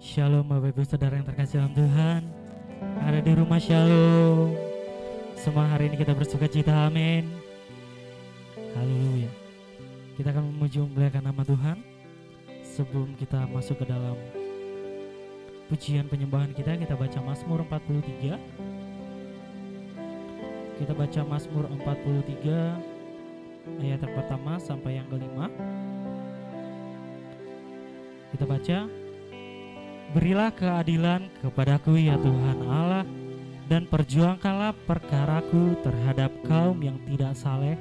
Shalom Bapak Ibu Saudara yang terkasih dalam Tuhan, yang ada di rumah Shalom. Semua hari ini kita bersuka cita, amin. Haleluya. Kita akan memuji memuliakan nama Tuhan. Sebelum kita masuk ke dalam pujian penyembahan kita baca Mazmur 43. Kita baca Mazmur 43 ayat yang pertama sampai yang kelima. Kita baca, berilah keadilan kepadaku ya Tuhan Allah, dan perjuangkanlah perkaraku terhadap kaum yang tidak saleh.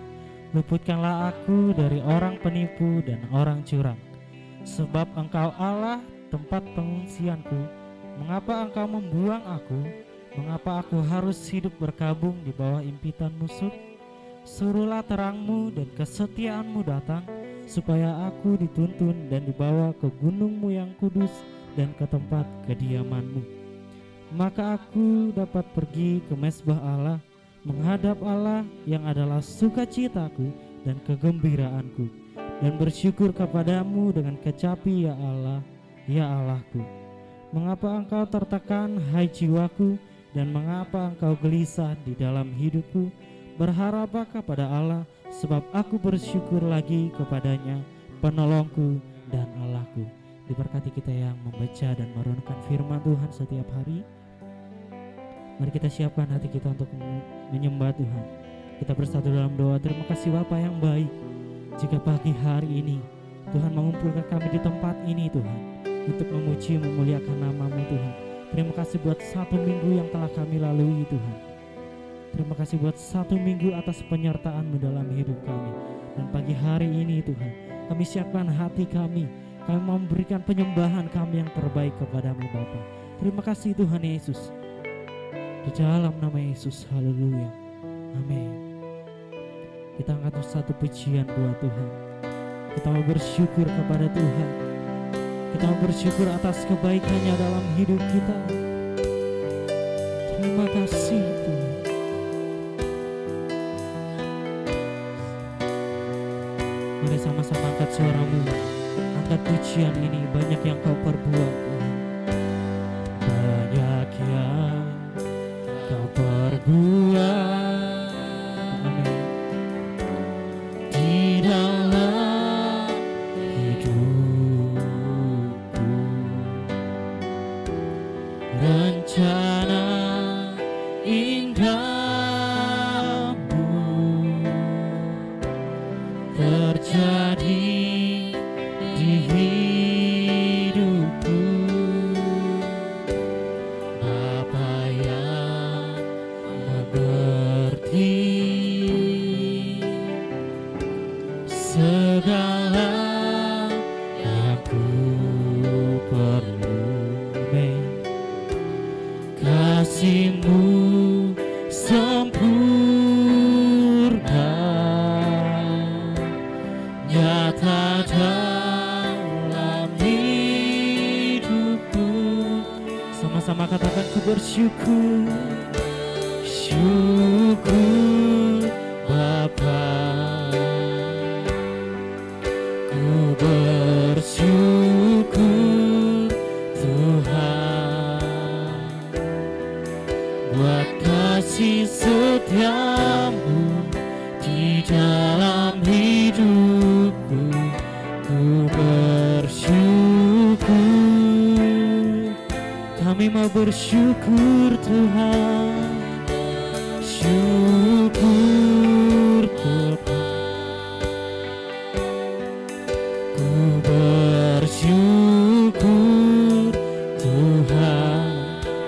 Luputkanlah aku dari orang penipu dan orang curang. Sebab Engkau Allah tempat pengungsianku. Mengapa Engkau membuang aku? Mengapa aku harus hidup berkabung di bawah impitan musuh? Suruhlah terangmu dan kesetiaanmu datang, supaya aku dituntun dan dibawa ke gunungmu yang kudus dan ke tempat kediamanmu. Maka aku dapat pergi ke mezbah Allah, menghadap Allah yang adalah sukacitaku dan kegembiraanku, dan bersyukur kepadamu dengan kecapi ya Allah, ya Allahku. Mengapa engkau tertekan hai jiwaku, dan mengapa engkau gelisah di dalam hidupku? Berharaplah kepada Allah, sebab aku bersyukur lagi kepadanya, penolongku dan Allahku. Diberkati kita yang membaca dan merenungkan firman Tuhan setiap hari. Mari kita siapkan hati kita untuk menyembah Tuhan. Kita bersatu dalam doa. Terima kasih Bapa yang baik, jika pagi hari ini Tuhan mengumpulkan kami di tempat ini Tuhan, untuk memuji memuliakan nama-Mu Tuhan. Terima kasih buat satu minggu yang telah kami lalui Tuhan. Terima kasih buat satu minggu atas penyertaan-Mu dalam hidup kami. Dan pagi hari ini Tuhan, kami siapkan hati kami memberikan penyembahan kami yang terbaik kepada-Mu Bapa. Terima kasih Tuhan Yesus. Di dalam nama Yesus, haleluya, amin. Kita angkat satu pujian buat Tuhan. Kita mau bersyukur kepada Tuhan. Kita mau bersyukur atas kebaikannya dalam hidup kita. Terima kasih Tuhan. Mari sama-sama angkat suaramu, angkat pujian ini. Banyak yang kau perbuat Tuhan. Banyak yang kau perbuat, amin, di dalam hidupku. Rencana indahmu terjadi di hidupku. Bapa yang mengerti segala yang ku perlu, kasih-Mu sempurna, nyata dalam hidupku. Sama-sama katakan, ku bersyukur, syukur Bapa, ku bersyukur Tuhan, buat kasih setia-Mu di dalam hidupku. Ku bersyukur, kami mau bersyukur Tuhan, syukur Tuhan. Ku bersyukur Tuhan,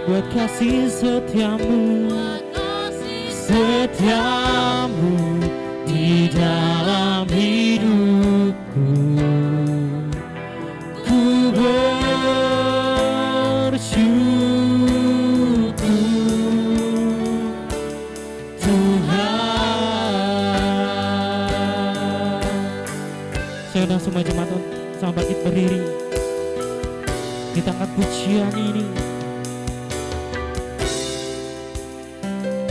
buat kasih setia-Mu, setia-Mu di dalam hidupku. Ku bersyukur Tuhan. Saya undang semua jemaat sama bangkit berdiri. Kita angkat pujian ini.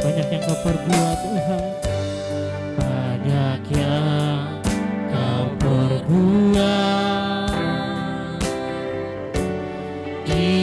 Banyak yang kau perbuat Tuhan, banyak yang kau perbuat di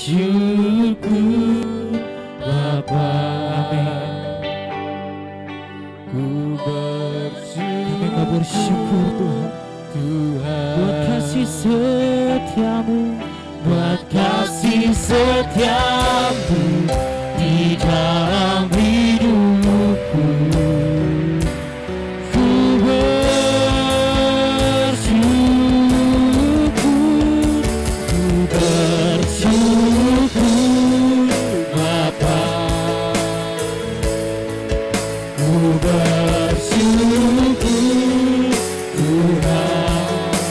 bersyukur Bapa. Amin. Kami mau bersyukur Tuhan, buat kasih setiamu, buat kasih setiamu di dalam hidupku. Ku bersyukur Bapa. Ku bersyukur Tuhan,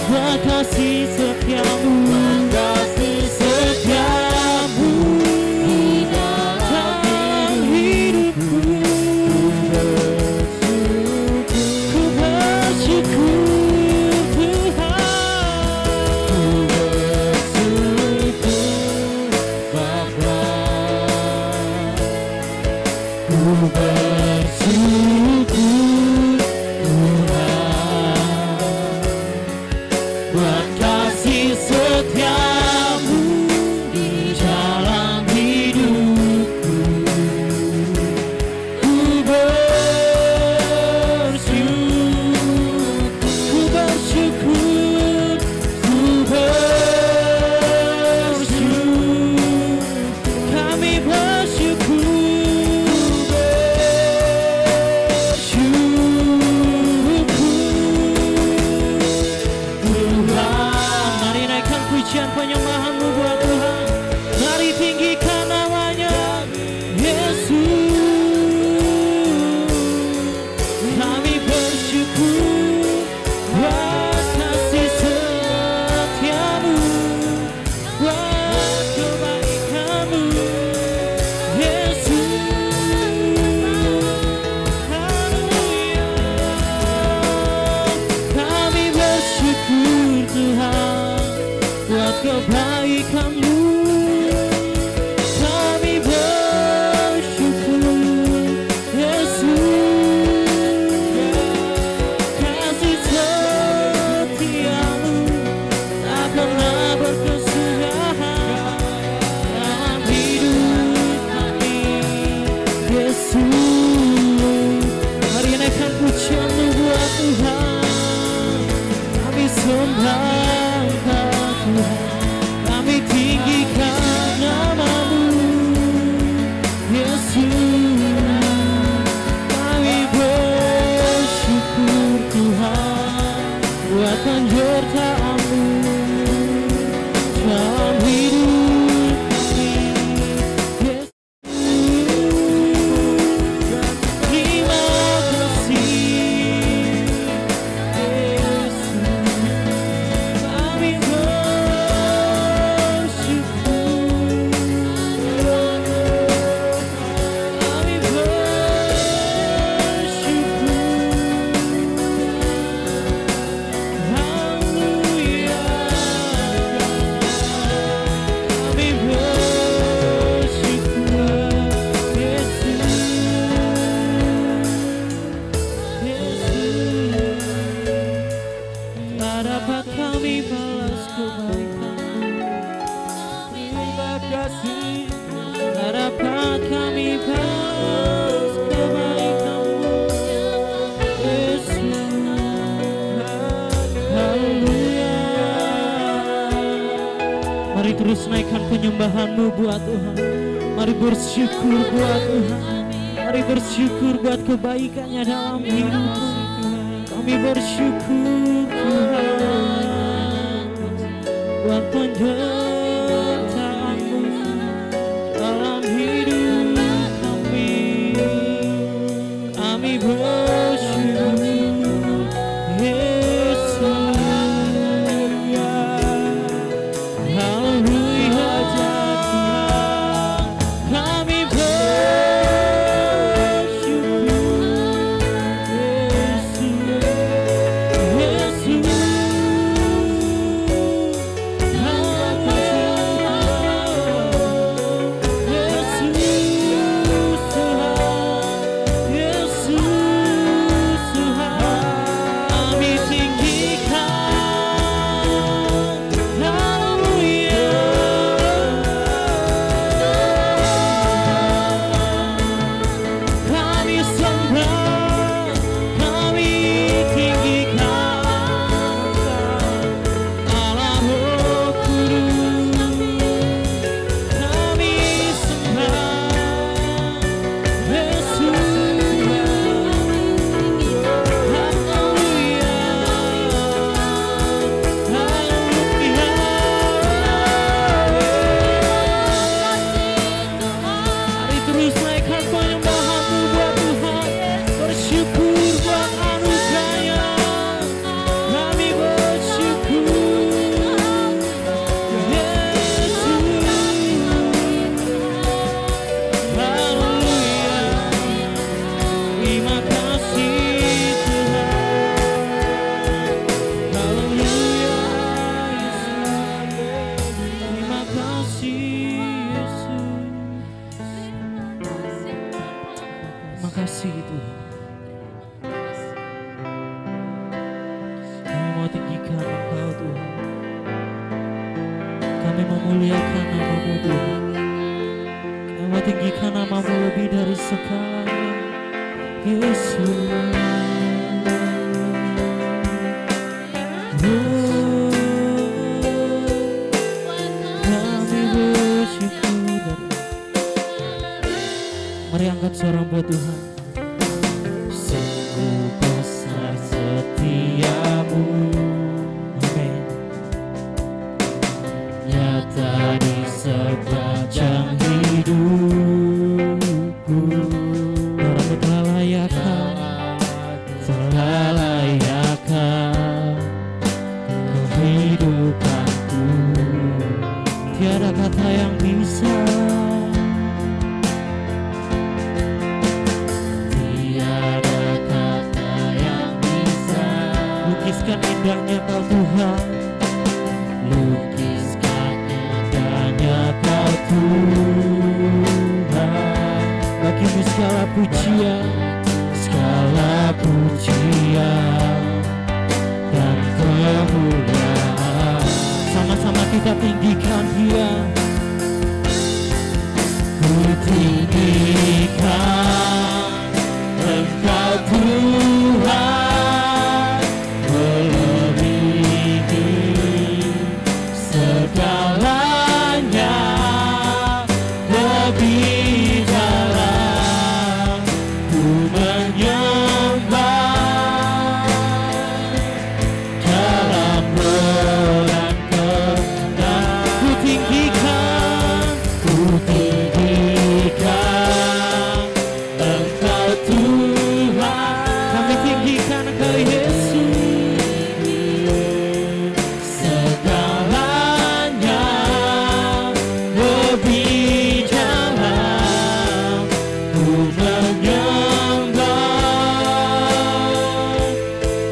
buat kasih setiamu, kasih setiamu di dalam hidupku. Ku bersyukur Tuhan, ku bersyukur Bapa. Ku bersyukur Tuhan, buat kasih setiamu di dalam hidupku. Ku bersyukur, ku bersyukur, ku bersyukur. Kami bersyukur, pujian penyembahanmu buat Tuhan. Mari tinggikan namanya Yesus. Kami bersyukur buat kasih setiamu, buat kebaikanmu Yesus. Haleluya. Kami bersyukur Tuhan buat kebaikanmu. Kami bersyukur Yesus. Kasih setiamu tak pernah berkesudahan dalam hidup kami Yesus. Mari naikkan pujianmu buat Tuhan. Kami sembah Tuhan, kami tinggikan namamu Yesus. Kami bersyukur Tuhan buat penyertaan-Mu dalam hidup kami Yesus. Terima kasih Yesus. Kami Mari terus naikkan penyembahan-Mu buat Tuhan. Mari bersyukur buat Tuhan. Mari bersyukur buat kebaikan-Nya dalam hidupmu. Kami bersyukur Tuhan buat penyertaan-Mu dalam hidup kami. Kami bersyukur Yesus. Yesus, kasih Tuhan. Kami mau tinggikan Engkau Tuhan. Kami memuliakan nama-Mu Tuhan. Kami mau tinggikan nama-Mu lebih dari segalanya, Yesus. Kami bersyukur. Mari angkat suara buat Tuhan. Sungguh besar setiamu, amin. Nyata di sepanjang hidupku. Orang telah layakan kehidupanku. Tiada kata yang bisa, tiada kata yang bisa lukiskan indahnya Kau Tuhan. Lukiskan indahnya Kau Tuhan. Bagimu segala pujian, segala pujian dan kemuliaan. Sama-sama kita tinggikan Dia. Ku tinggikan Engkau Tuhan, melebihi segalanya, lebih dalam ku menyembah dalam roh dan kebenaran. Ku tinggikan Engkau Tuhan. Kami tinggikan Engkau Yesus. Segalanya lebih dalam ku menyembah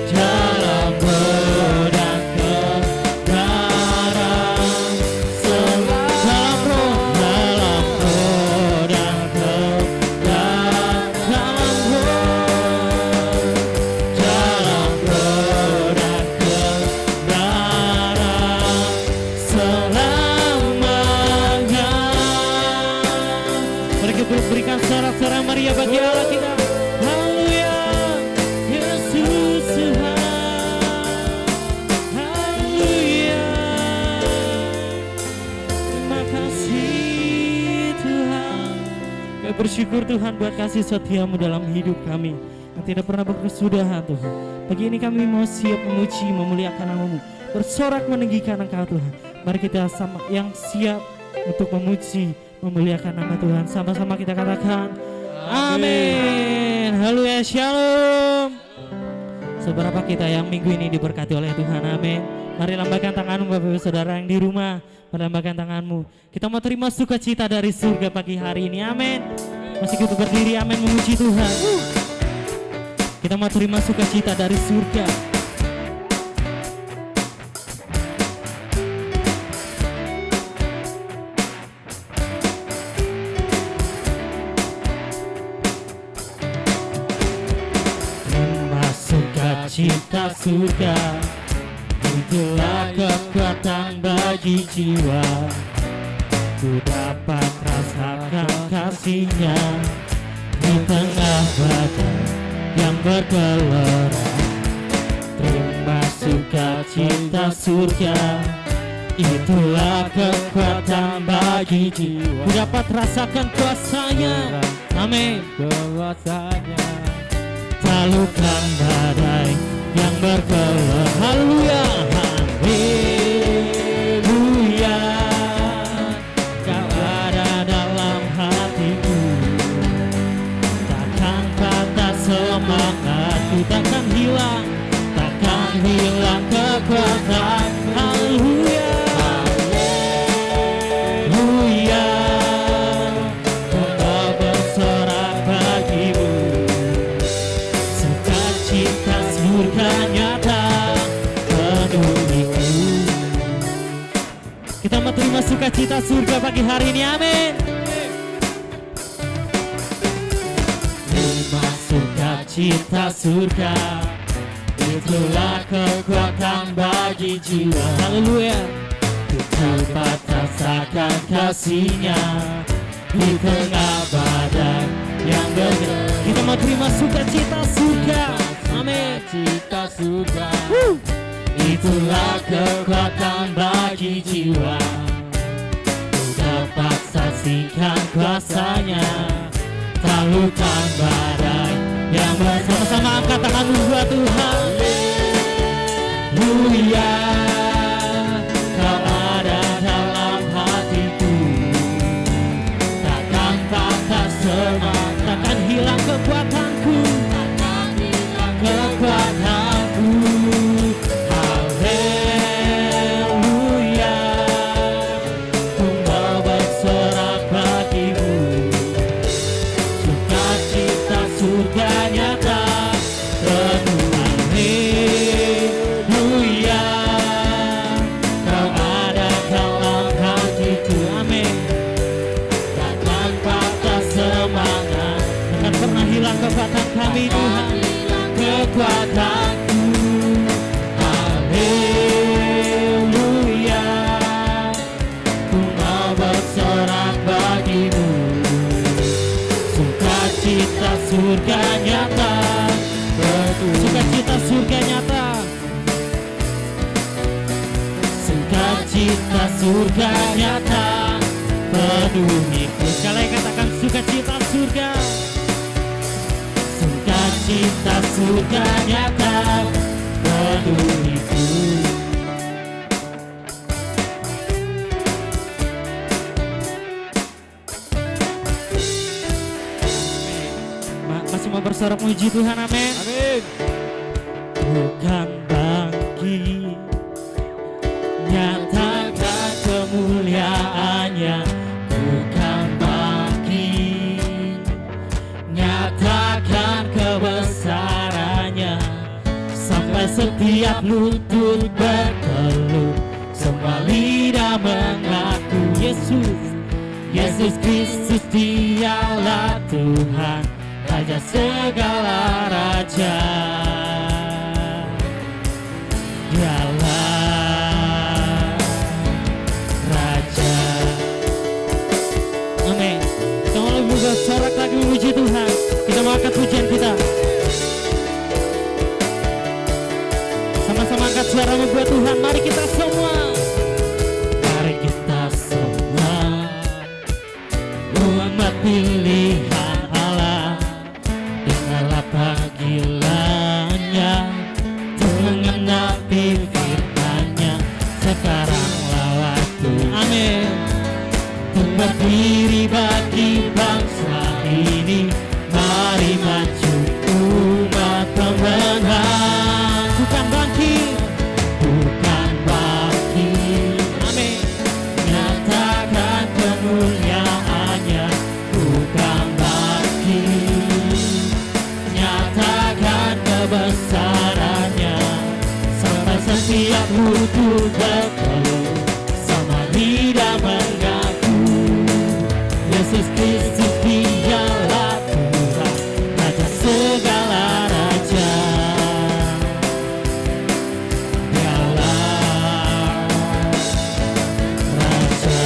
dalam roh dan kebenaran. Dalam roh dan kebenaran. Dalam roh dan kebenaran selamanya. Mari kita berikan sorak-sorai Maria bagi Allah kita. Haleluya, Yesus Tuhan. Haleluya. Terima kasih Tuhan. Kami bersyukur Tuhan buat kasih setia-Mu dalam hidup kami yang tidak pernah berkesudahan Tuhan. Pagi ini kami mau siap memuji, memuliakan nama-Mu, bersorak meninggikan Engkau Tuhan. Mari kita sama yang siap untuk memuji, memuliakan nama Tuhan. Sama-sama kita katakan amin. Haleluya, shalom. Seberapa kita yang minggu ini diberkati oleh Tuhan, amin. Mari lambaikan tanganmu Bapak Ibu Saudara yang di rumah. Lambaikan tanganmu. Kita mau terima sukacita dari surga pagi hari ini, amin. Masih kita berdiri, amin, memuji Tuhan. Kita mau terima sukacita dari surga. Cinta surga, itulah kekuatan bagi jiwa. Ku dapat rasakan kasih-Nya di tengah badai yang bergelora. Terima sukacita surga, itulah kekuatan bagi jiwa. Ku dapat rasakan kuasa-Nya, amin, kuasa-Nya. Taklukkan badai yang bergelora. Haleluya, haleluya. Kau ada dalam hatiku, takkan patah semangatku, takkan hilang kekuatan. Haleluya, haleluya. Engkau bersorak bagimu, sukacita surga nyata penuhiku. Kita mau terima sukacita surga pagi hari ini, amin. Terima sukacita surga, itulah kekuatan bagi jiwa. Haleluya. Dapat rasakan kasih-Nya di tengah badai yang bergerak. Kita mau terima sukacita surga. Amin. Sukacita surga, itulah kekuatan bagi jiwa. Dapat saksikan kuasa-Nya, taklukkan badai yang bersama-sama angkat tangan buat Tuhan. Haleluya. Kau ada dalam hatiku, takkan patah semangat, takkan hilang kekuatanku, takkan hilang kekuatanku. Haleluya. Ku mau bersorak bagimu, sukacita surga nyata penuh. Haleluya. Kau ada dalam hatiku. Amin. Takkan patah semangat, takkan pernah hilang kekuatan kami Tuhan, kekuatanku. Haleluya. Ku mau bersorak bagimu, sukacita surga nyata, sukacita surga nyata, sukacita surga nyata penuhiku. Sekali katakan sukacita surga, sukacita surga nyata penuhiku. Masih mau bersorak muji Tuhan. Amin. Amin. Bukan bangkit, nyatakan kemuliaan-Nya. Bukan bangkit, nyatakan kebesaran-Nya. Sampai setiap lutut berteluh, semua lidah mengaku Yesus, Yesus Kristus Dialah Tuhan, Raja segala raja. Dialah Raja. Amin. Kita mau lebih bersorak lagi memuji Tuhan. Kita mau angkat pujian kita. Sama-sama angkat suara buat Tuhan. Mari kita semua. Mari kita semua umat pilihan Allah, dengarlah panggilan-Nya, mengenapi firman-Nya. Sekaranglah waktu, amin, untuk berdiri bagi bangsa ini. Mari maju umat pemenang. Bukan bangkit, bukan bangkit, amin, nyatakan kemuliaan-Nya. Bukan bangkit, nyatakan kebesaran-Nya. Sampai setiap lutut berteluh, sama lidah mengaku Yesus Kristus Dialah Tuhan, Raja segala raja. Dialah Raja.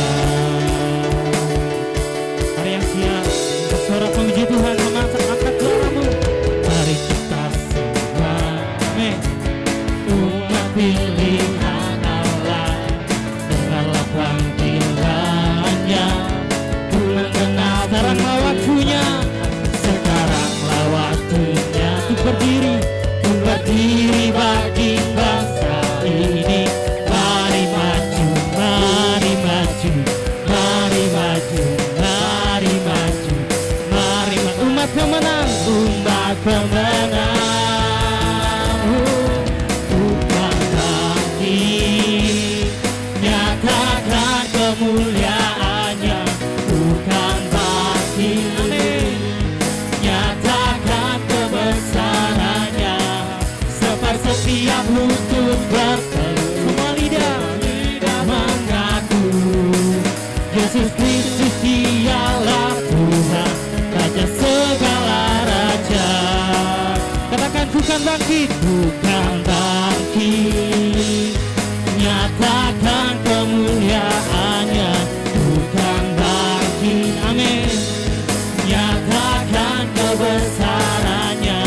bangkit, bukan bangkit. Nyatakan kemuliaannya, bukan bangkit. Amin. Nyatakan kebesarannya,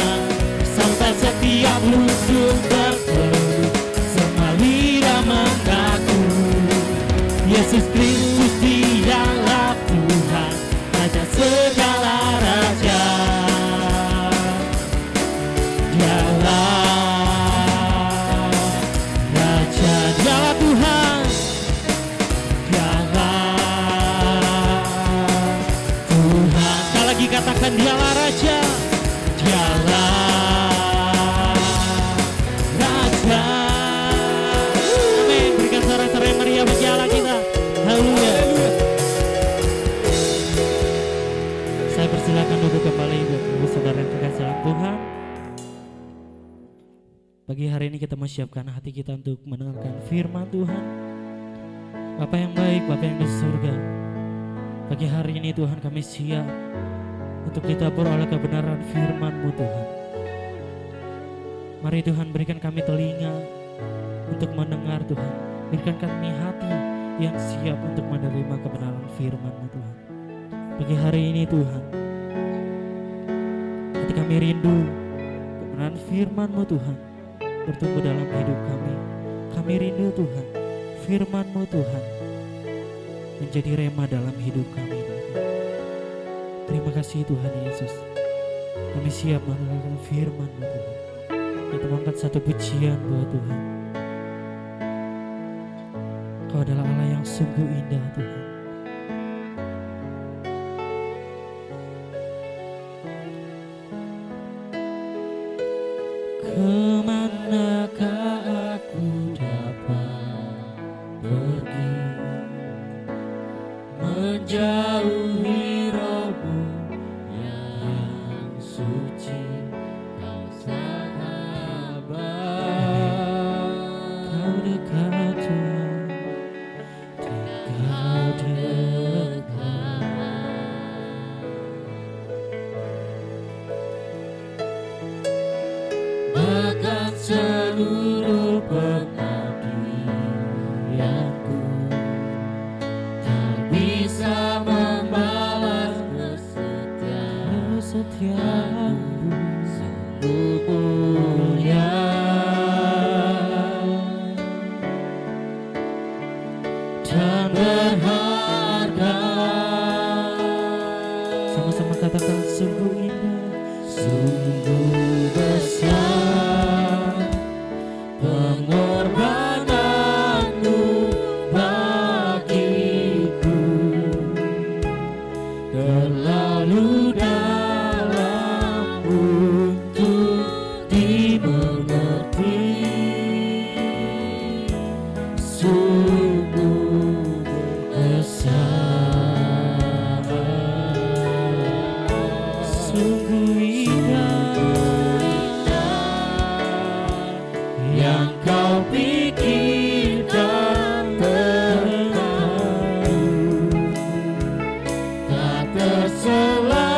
sampai setiap lutut berteduh, semua lidah mengaku Yesus Kristus dialah Tuhan, Raja segala raja. Dialah Raja, dialah Tuhan, dialah Tuhan. Sekali lagi katakan dialah Raja, dialah Raja. Amin. Berikan sorak-sorai yang meriah bagi Allah kita. Haleluya. Saya persilakan duduk kembali Bapak Saudara yang terkasih dalam Tuhan. Pagi hari ini kita menyiapkan hati kita untuk mendengarkan firman Tuhan. Bapa yang baik, Bapa yang di surga, pagi hari ini Tuhan kami siap untuk ditabur oleh kebenaran firman-Mu Tuhan. Mari Tuhan berikan kami telinga untuk mendengar Tuhan. Berikan kami hati yang siap untuk menerima kebenaran firman-Mu Tuhan. Pagi hari ini Tuhan, hati kami rindu kebenaran firman-Mu Tuhan bertumbuh dalam hidup kami. Kami rindu Tuhan, firman-Mu Tuhan menjadi rema dalam hidup kami Tuhan. Terima kasih Tuhan Yesus. Kami siap mendengarkan firman-Mu Tuhan. Kita angkat satu pujian buat Tuhan. Kau adalah Allah yang sungguh indah Tuhan. Kemanakah aku dapat pergi, menjauhi Roh-Mu yang suci, Kau sahabat. Kau dekat Tuhan, Kau dekat. Bahkan seluruh pengabdianku tak bisa membalas kesetiaan-Mu, sungguh mulia dan berharga. Sama-sama katakan sungguh indah, sungguh besar pengorbanan-Mu bagiku, terlalu dalam untuk dimengerti, sungguh besar, sungguh yang Kau pikirkan tentangku, tak tersela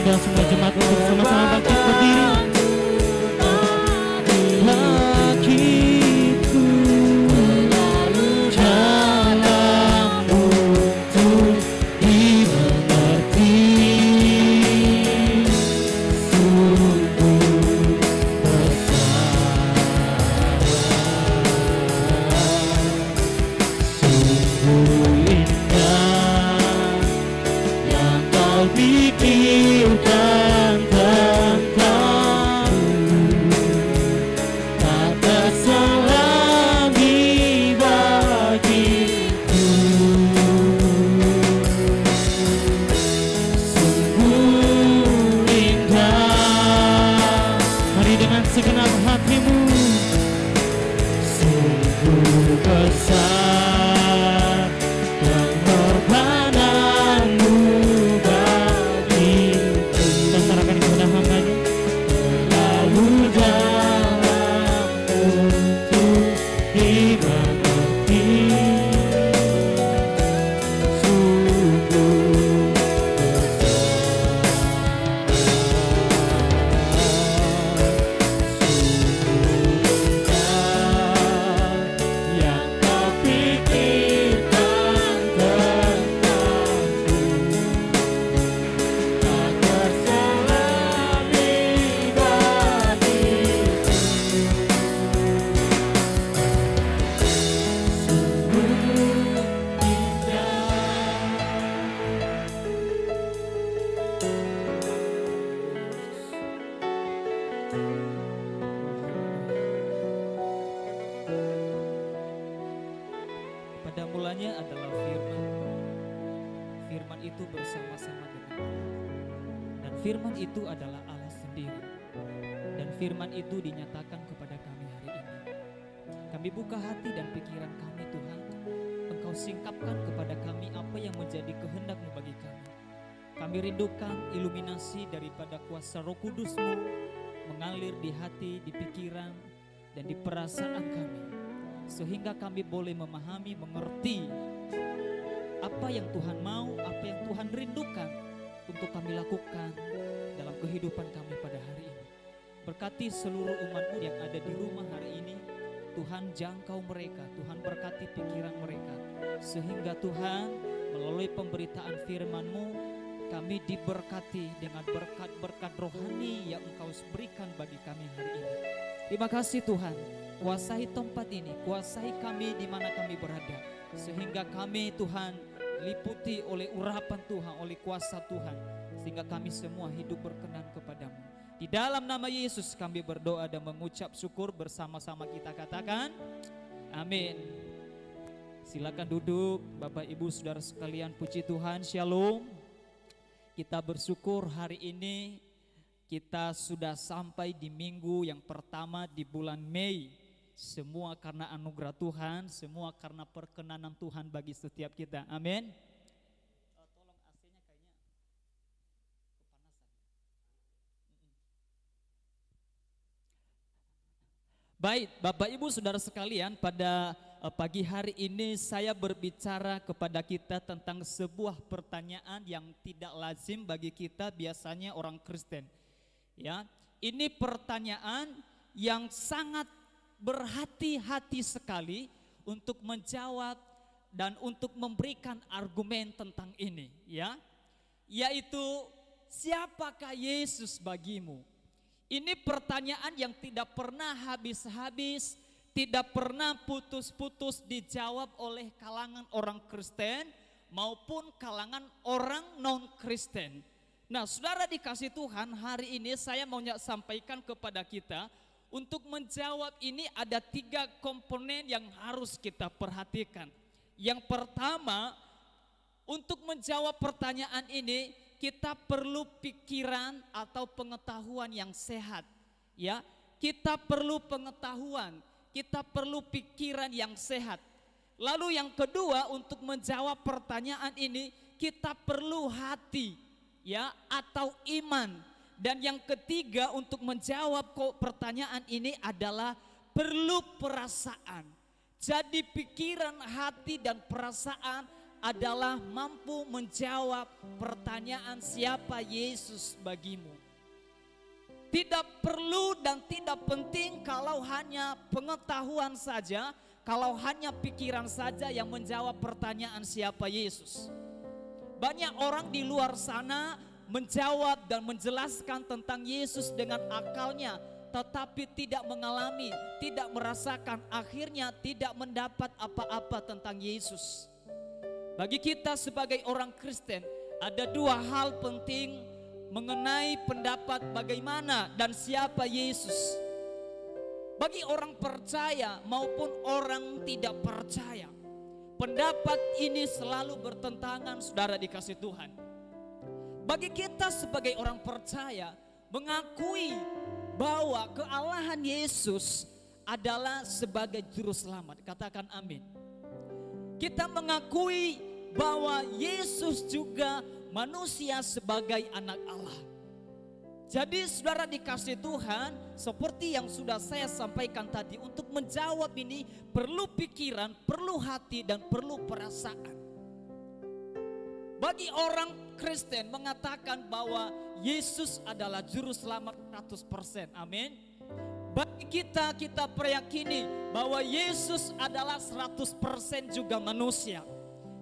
undang semua jemaat untuk sama-sama bangkit berdiri. Bagiku jalan untuk dimengerti, sungguh besar, sungguh indah yang kau pikirkan tentangku, tak terselami bagiku. Sungguh indah, mari dengan segenap hatimu. Sungguh besar pengorbananmu bagiku. Kita serahkan kepada hamba-Nya. Terlalu dalam untuk dimengerti, sungguh yang kau pikirkan tentangku, tak terselami bagiku. Sungguh Pada mulanya adalah firman. Firman itu bersama-sama dengan Allah. Dan firman itu adalah Allah sendiri. Dan firman itu dinyatakan kepada kami hari ini. Kami buka hati dan pikiran kami Tuhan. Engkau singkapkan kepada kami apa yang menjadi kehendak-Mu bagi kami. Kami rindukan iluminasi daripada kuasa Roh Kudus-Mu mengalir di hati, di pikiran, dan di perasaan kami. Sehingga kami boleh memahami, mengerti apa yang Tuhan mau, apa yang Tuhan rindukan untuk kami lakukan dalam kehidupan kami pada hari ini. Berkati seluruh umat-Mu yang ada di rumah hari ini. Tuhan jangkau mereka, Tuhan berkati pikiran mereka. Sehingga Tuhan melalui pemberitaan firman-Mu kami diberkati dengan berkat-berkat rohani yang Engkau berikan bagi kami hari ini. Terima kasih Tuhan, kuasai tempat ini, kuasai kami di mana kami berada. Sehingga kami Tuhan diliputi oleh urapan Tuhan, oleh kuasa Tuhan. Sehingga kami semua hidup berkenan kepadamu. Di dalam nama Yesus kami berdoa dan mengucap syukur, bersama-sama kita katakan amin. Silakan duduk Bapak Ibu Saudara sekalian, puji Tuhan, shalom. Kita bersyukur hari ini kita sudah sampai di minggu yang pertama di bulan Mei. Semua karena anugerah Tuhan, semua karena perkenanan Tuhan bagi setiap kita. Amin. Tolong AC-nya kayaknya kepanasan. Baik, Bapak Ibu Saudara sekalian, pada pagi hari ini saya berbicara kepada kita tentang sebuah pertanyaan yang tidak lazim bagi kita biasanya orang Kristen. Ya, ini pertanyaan yang sangat berhati-hati sekali untuk menjawab dan untuk memberikan argumen tentang ini, ya. Yaitu, siapakah Yesus bagimu? Ini pertanyaan yang tidak pernah habis-habis, tidak pernah putus-putus dijawab oleh kalangan orang Kristen maupun kalangan orang non-Kristen. Nah, saudara dikasih Tuhan, hari ini saya mau sampaikan kepada kita, untuk menjawab ini ada 3 komponen yang harus kita perhatikan. Yang pertama, untuk menjawab pertanyaan ini, kita perlu pikiran atau pengetahuan yang sehat. Ya, kita perlu pengetahuan, kita perlu pikiran yang sehat. Lalu yang kedua, untuk menjawab pertanyaan ini kita perlu hati, ya, atau iman. Dan yang ketiga, untuk menjawab pertanyaan ini adalah perlu perasaan. Jadi pikiran, hati dan perasaan adalah mampu menjawab pertanyaan siapa Yesus bagimu. Tidak perlu dan tidak penting kalau hanya pengetahuan saja, kalau hanya pikiran saja yang menjawab pertanyaan siapa Yesus. Banyak orang di luar sana menjawab dan menjelaskan tentang Yesus dengan akalnya, tetapi tidak mengalami, tidak merasakan, akhirnya tidak mendapat apa-apa tentang Yesus. Bagi kita sebagai orang Kristen, ada dua hal penting mengenai pendapat bagaimana dan siapa Yesus. Bagi orang percaya maupun orang tidak percaya, pendapat ini selalu bertentangan, saudara dikasih Tuhan. Bagi kita sebagai orang percaya, mengakui bahwa kealahan Yesus adalah sebagai juru selamat. Katakan amin. Kita mengakui bahwa Yesus juga manusia sebagai anak Allah. Jadi saudara dikasih Tuhan, seperti yang sudah saya sampaikan tadi, untuk menjawab ini perlu pikiran, perlu hati, dan perlu perasaan. Bagi orang Kristen mengatakan bahwa Yesus adalah juru selamat 100%. Amin. Bagi kita meyakini bahwa Yesus adalah 100% juga manusia.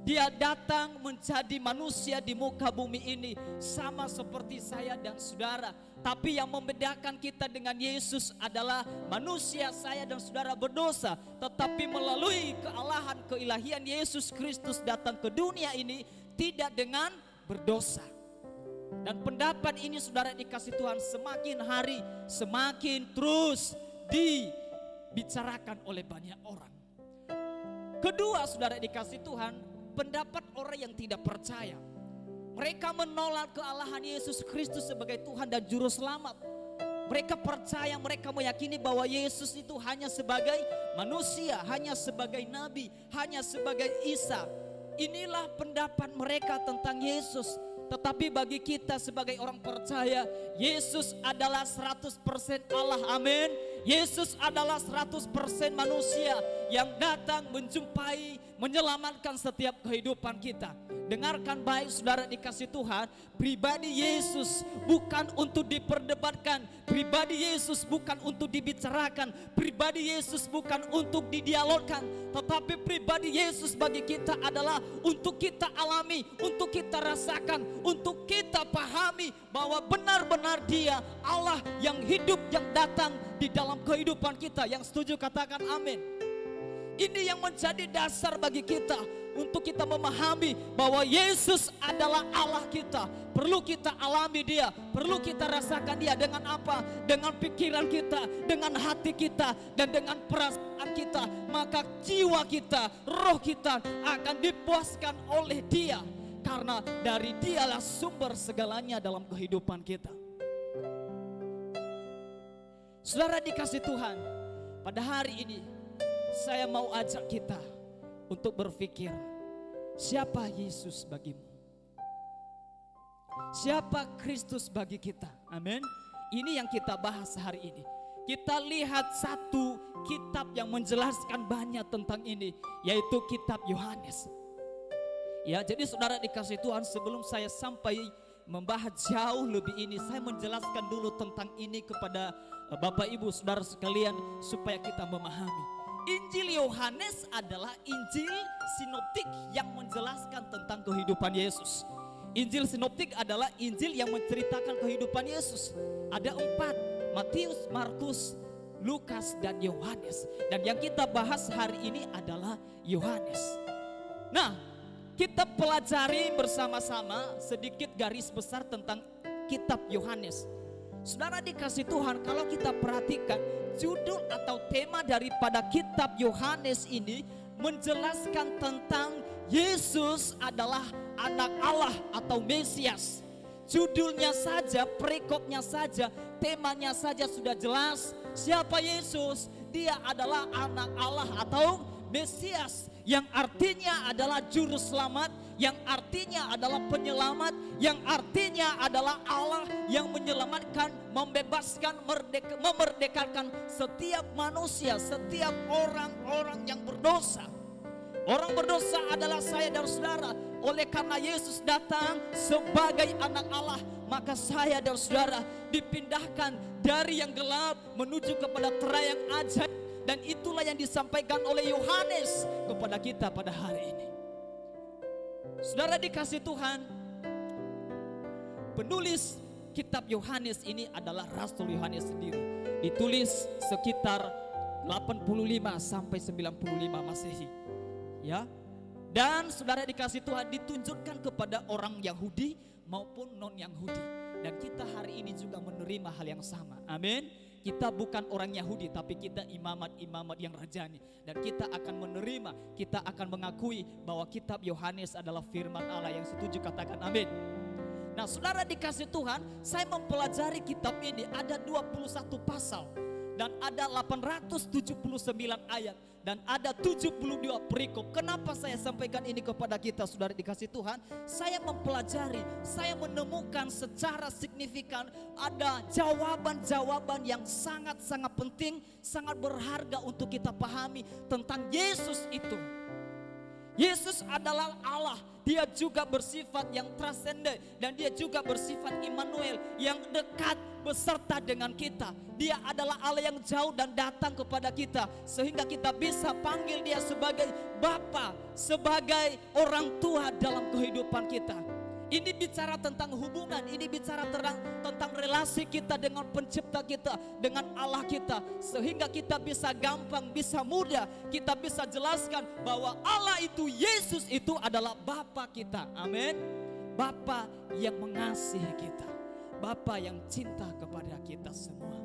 Dia datang menjadi manusia di muka bumi ini sama seperti saya dan saudara. Tapi yang membedakan kita dengan Yesus adalah manusia, saya dan saudara berdosa. Tetapi melalui kealahan, keilahian Yesus Kristus datang ke dunia ini tidak dengan berdosa. Dan pendapat ini saudara dikasih Tuhan semakin hari semakin terus dibicarakan oleh banyak orang. Kedua saudara dikasih Tuhan, pendapat orang yang tidak percaya. Mereka menolak kealahan Yesus Kristus sebagai Tuhan dan Juru Selamat. Mereka percaya, mereka meyakini bahwa Yesus itu hanya sebagai manusia, hanya sebagai nabi, hanya sebagai Isa. Inilah pendapat mereka tentang Yesus. Tetapi bagi kita sebagai orang percaya, Yesus adalah 100% Allah. Amin. Yesus adalah 100% manusia yang datang menjumpai, menyelamatkan setiap kehidupan kita. Dengarkan baik saudara dikasih Tuhan, pribadi Yesus bukan untuk diperdebatkan, pribadi Yesus bukan untuk dibicarakan, pribadi Yesus bukan untuk didialogkan, tetapi pribadi Yesus bagi kita adalah untuk kita alami, untuk kita rasakan, untuk kita pahami bahwa benar-benar Dia Allah yang hidup, yang datang di dalam kehidupan kita. Yang setuju katakan amin. Ini yang menjadi dasar bagi kita untuk kita memahami bahwa Yesus adalah Allah kita. Perlu kita alami Dia, perlu kita rasakan Dia. Dengan apa? Dengan pikiran kita, dengan hati kita, dan dengan perasaan kita. Maka jiwa kita, roh kita akan dipuaskan oleh Dia. Karena dari Dialah sumber segalanya dalam kehidupan kita. Saudara dikasih Tuhan, pada hari ini saya mau ajak kita untuk berpikir, siapa Yesus bagimu? Siapa Kristus bagi kita? Amin. Ini yang kita bahas hari ini. Kita lihat satu kitab yang menjelaskan banyak tentang ini, yaitu kitab Yohanes. Ya, jadi saudara dikasih Tuhan, sebelum saya sampai membahas jauh lebih ini, saya menjelaskan dulu tentang ini kepada Bapak Ibu saudara sekalian supaya kita memahami. Injil Yohanes adalah Injil sinoptik yang menjelaskan tentang kehidupan Yesus. Injil sinoptik adalah Injil yang menceritakan kehidupan Yesus. Ada 4, Matius, Markus, Lukas, dan Yohanes. Dan yang kita bahas hari ini adalah Yohanes. Nah, kita pelajari bersama-sama sedikit garis besar tentang kitab Yohanes. Saudara dikasih Tuhan, kalau kita perhatikan judul atau tema daripada kitab Yohanes ini menjelaskan tentang Yesus adalah anak Allah atau Mesias. Judulnya saja, perikopnya saja, temanya saja sudah jelas. Siapa Yesus? Dia adalah anak Allah atau Mesias, yang artinya adalah juru selamat, yang artinya adalah penyelamat, yang artinya adalah Allah yang menyelamatkan, membebaskan, memerdekakan setiap manusia, setiap orang-orang yang berdosa. Orang berdosa adalah saya dan saudara. Oleh karena Yesus datang sebagai anak Allah, maka saya dan saudara dipindahkan dari yang gelap menuju kepada terang yang ajaib. Dan itulah yang disampaikan oleh Yohanes kepada kita pada hari ini. Saudara dikasih Tuhan, penulis kitab Yohanes ini adalah Rasul Yohanes sendiri. Ditulis sekitar 85 sampai 95 Masehi. Ya. Dan saudara dikasih Tuhan ditunjukkan kepada orang Yahudi maupun non-Yahudi. Dan kita hari ini juga menerima hal yang sama. Amin. Kita bukan orang Yahudi, tapi kita imamat-imamat yang rajani. Dan kita akan menerima, kita akan mengakui bahwa kitab Yohanes adalah firman Allah. Yang setuju katakan amin. Nah saudara dikasih Tuhan, saya mempelajari kitab ini ada 21 pasal. Dan ada 879 ayat. Dan ada 72 perikop. Kenapa saya sampaikan ini kepada kita saudara dikasih Tuhan? Saya mempelajari, saya menemukan secara signifikan ada jawaban-jawaban yang sangat-sangat penting, sangat berharga untuk kita pahami tentang Yesus itu. Yesus adalah Allah, dia juga bersifat yang transenden dan dia juga bersifat Immanuel yang dekat beserta dengan kita. Dia adalah Allah yang jauh dan datang kepada kita sehingga kita bisa panggil dia sebagai Bapa, sebagai orang tua dalam kehidupan kita. Ini bicara tentang hubungan, ini bicara tentang relasi kita dengan pencipta kita, dengan Allah kita. Sehingga kita bisa gampang, bisa mudah, kita bisa jelaskan bahwa Allah itu, Yesus itu adalah Bapa kita. Amin. Bapa yang mengasihi kita, Bapa yang cinta kepada kita semua.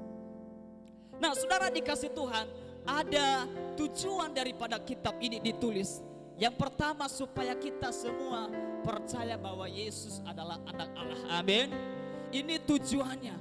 Nah saudara dikasih Tuhan, ada tujuan daripada kitab ini ditulis. Yang pertama supaya kita semua percaya bahwa Yesus adalah anak Allah. Amin. Ini tujuannya.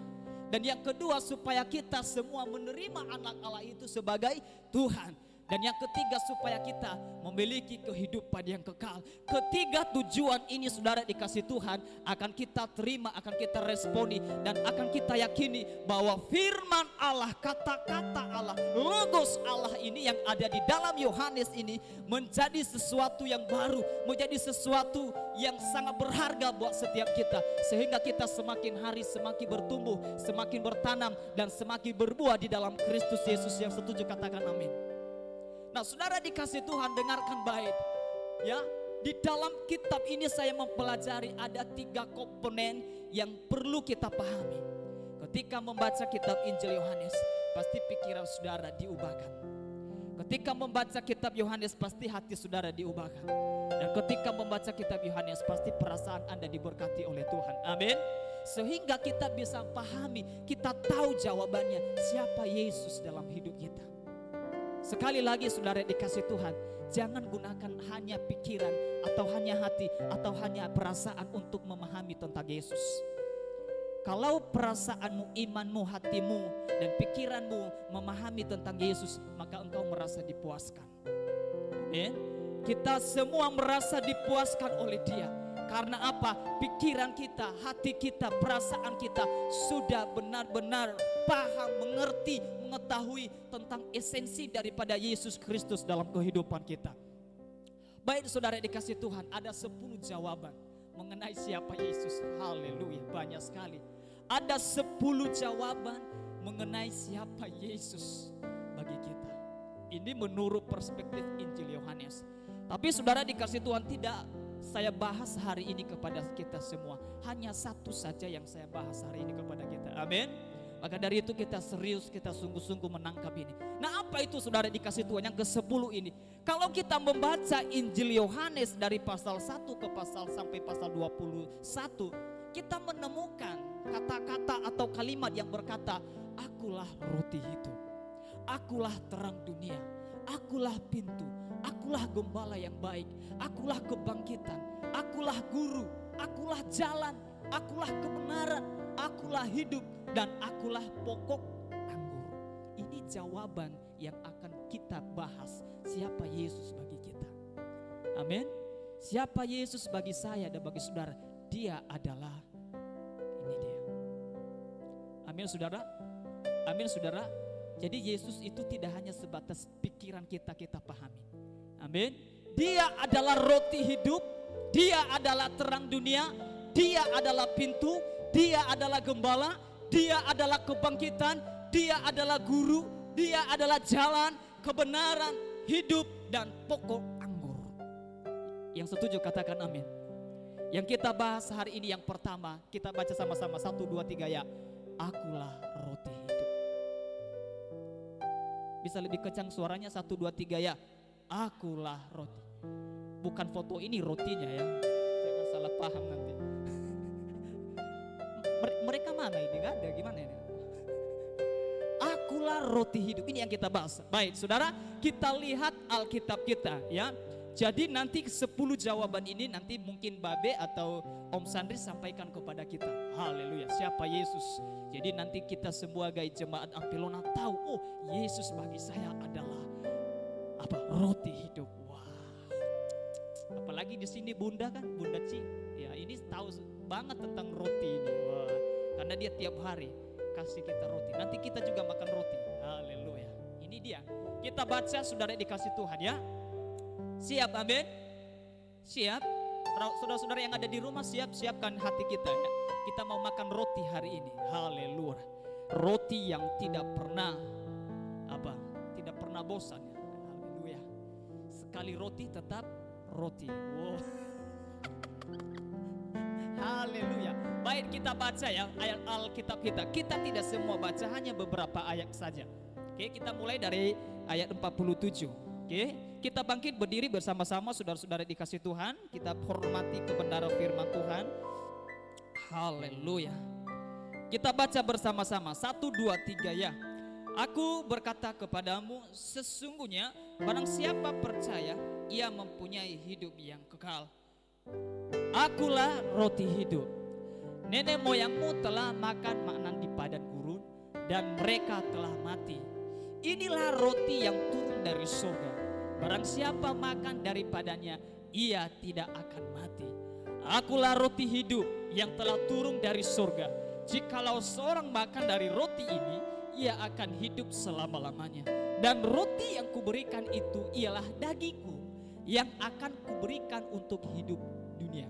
Dan yang kedua supaya kita semua menerima anak Allah itu sebagai Tuhan. Dan yang ketiga supaya kita memiliki kehidupan yang kekal. Ketiga tujuan ini saudara dikasih Tuhan akan kita terima, akan kita responi. Dan akan kita yakini bahwa firman Allah, kata-kata Allah, logos Allah ini yang ada di dalam Yohanes ini menjadi sesuatu yang baru, menjadi sesuatu yang sangat berharga buat setiap kita. Sehingga kita semakin hari semakin bertumbuh, semakin bertanam dan semakin berbuah di dalam Kristus Yesus. Yang setuju katakan amin. Nah saudara dikasih Tuhan dengarkan baik ya, di dalam kitab ini saya mempelajari ada 3 komponen yang perlu kita pahami. Ketika membaca kitab Injil Yohanes pasti pikiran saudara diubahkan. Ketika membaca kitab Yohanes pasti hati saudara diubahkan. Dan ketika membaca kitab Yohanes pasti perasaan Anda diberkati oleh Tuhan. Amin. Sehingga kita bisa pahami, kita tahu jawabannya siapa Yesus dalam hidup kita. Sekali lagi saudara dikasih Tuhan, jangan gunakan hanya pikiran atau hanya hati atau hanya perasaan untuk memahami tentang Yesus. Kalau perasaanmu, imanmu, hatimu dan pikiranmu memahami tentang Yesus, maka engkau merasa dipuaskan. Amin. Kita semua merasa dipuaskan oleh Dia. Karena apa? Pikiran kita, hati kita, perasaan kita sudah benar-benar paham, mengerti, mengetahui tentang esensi daripada Yesus Kristus dalam kehidupan kita. Baik saudara dikasih Tuhan, ada 10 jawaban mengenai siapa Yesus. Haleluya, banyak sekali. Ada 10 jawaban mengenai siapa Yesus bagi kita. Ini menurut perspektif Injil Yohanes. Tapi saudara dikasih Tuhan, tidak saya bahas hari ini kepada kita semua. Hanya satu saja yang saya bahas hari ini kepada kita. Amin. Maka dari itu kita serius, kita sungguh-sungguh menangkap ini. Nah apa itu saudara dikasih Tuhan yang ke-10 ini? Kalau kita membaca Injil Yohanes dari pasal 1 ke pasal sampai pasal 21, kita menemukan kata-kata atau kalimat yang berkata, akulah roti hidup, akulah terang dunia, akulah pintu, akulah gembala yang baik, akulah kebangkitan, akulah guru, akulah jalan, akulah kebenaran, akulah hidup, dan akulah pokok anggur. Ini jawaban yang akan kita bahas, siapa Yesus bagi kita. Amin. Siapa Yesus bagi saya dan bagi saudara? Dia adalah ini dia. Amin saudara. Amin saudara. Jadi Yesus itu tidak hanya sebatas pikiran kita pahami. Amin. Dia adalah roti hidup, Dia adalah terang dunia, Dia adalah pintu, Dia adalah gembala, Dia adalah kebangkitan, Dia adalah guru, Dia adalah jalan, kebenaran, hidup, dan pokok anggur. Yang setuju katakan amin. Yang kita bahas hari ini yang pertama, kita baca sama-sama 1, 2, 3 ya. Akulah roti hidup. Bisa lebih kencang suaranya 1, 2, 3 ya. Akulah roti. Bukan foto ini rotinya ya. Jangan salah paham nanti. Mereka mana ini? Gak ada, gimana ini? Akulah roti hidup. Ini yang kita bahas. Baik saudara, kita lihat Alkitab kita ya. Jadi nanti 10 jawaban ini nanti mungkin Babe atau Om Sandri sampaikan kepada kita. Haleluya, siapa Yesus? Jadi nanti kita semua guys jemaat Ampelona tahu, oh Yesus bagi saya adalah apa? Roti hidup. Wah. Apalagi di sini Bunda kan, Bunda Ci. Ya, ini tahu banget tentang roti ini. Wah, karena dia tiap hari kasih kita roti. Nanti kita juga makan roti. Haleluya. Ini dia. Kita baca saudara dikasih Tuhan ya. Siap, amin. Siap. Saudara-saudara yang ada di rumah siapkan hati kita ya. Kita mau makan roti hari ini. Haleluya. Roti yang tidak pernah tidak pernah bosan ya. Haleluya. Sekali roti tetap roti. Wow. Haleluya. Baik, kita baca ya ayat Alkitab kita. Kita tidak semua baca, hanya beberapa ayat saja. Oke, kita mulai dari ayat 47. Oke, kita bangkit berdiri bersama-sama saudara-saudara dikasih Tuhan. Kita hormati kebenaran firman Tuhan. Haleluya. Kita baca bersama-sama 1, 2, 3 ya. Aku berkata kepadamu, sesungguhnya barang siapa percaya, ia mempunyai hidup yang kekal. Akulah roti hidup. Nenek moyangmu telah makan makanan di padang gurun dan mereka telah mati. Inilah roti yang turun dari surga. Barang siapa makan daripadanya, ia tidak akan mati. Akulah roti hidup yang telah turun dari surga. Jikalau seorang makan dari roti ini, ia akan hidup selama-lamanya. Dan roti yang kuberikan itu ialah dagingku yang akan kuberikan untuk hidup dunia.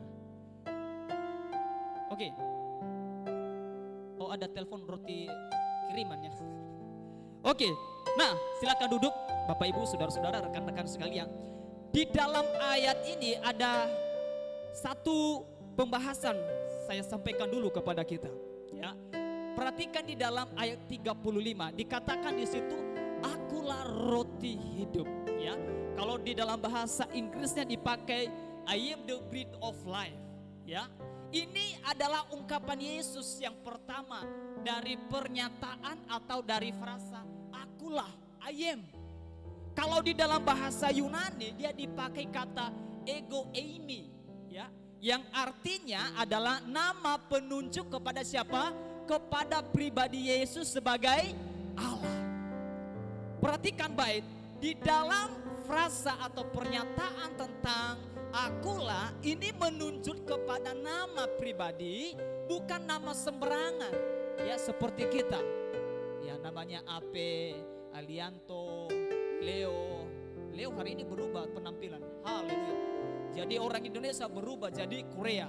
Oke. Oh, ada telepon roti kirimannya. Oke. Nah, silakan duduk Bapak Ibu, saudara-saudara, rekan-rekan sekalian. Di dalam ayat ini ada satu pembahasan saya sampaikan dulu kepada kita, ya. Perhatikan di dalam ayat 35 dikatakan di situ, akulah roti hidup, ya. Kalau di dalam bahasa Inggrisnya dipakai I am the bread of life, ya. Ini adalah ungkapan Yesus yang pertama dari pernyataan atau dari frasa akulah, I am. Kalau di dalam bahasa Yunani dia dipakai kata ego eimi, ya, yang artinya adalah nama penunjuk kepada siapa? Kepada pribadi Yesus sebagai Allah. Perhatikan baik, di dalam frasa atau pernyataan tentang akulah ini menunjuk kepada nama pribadi, bukan nama sembarangan. Ya, seperti kita. Ya, namanya Ape, Alianto, Leo hari ini berubah penampilan. Haleluya. Jadi orang Indonesia berubah jadi Korea.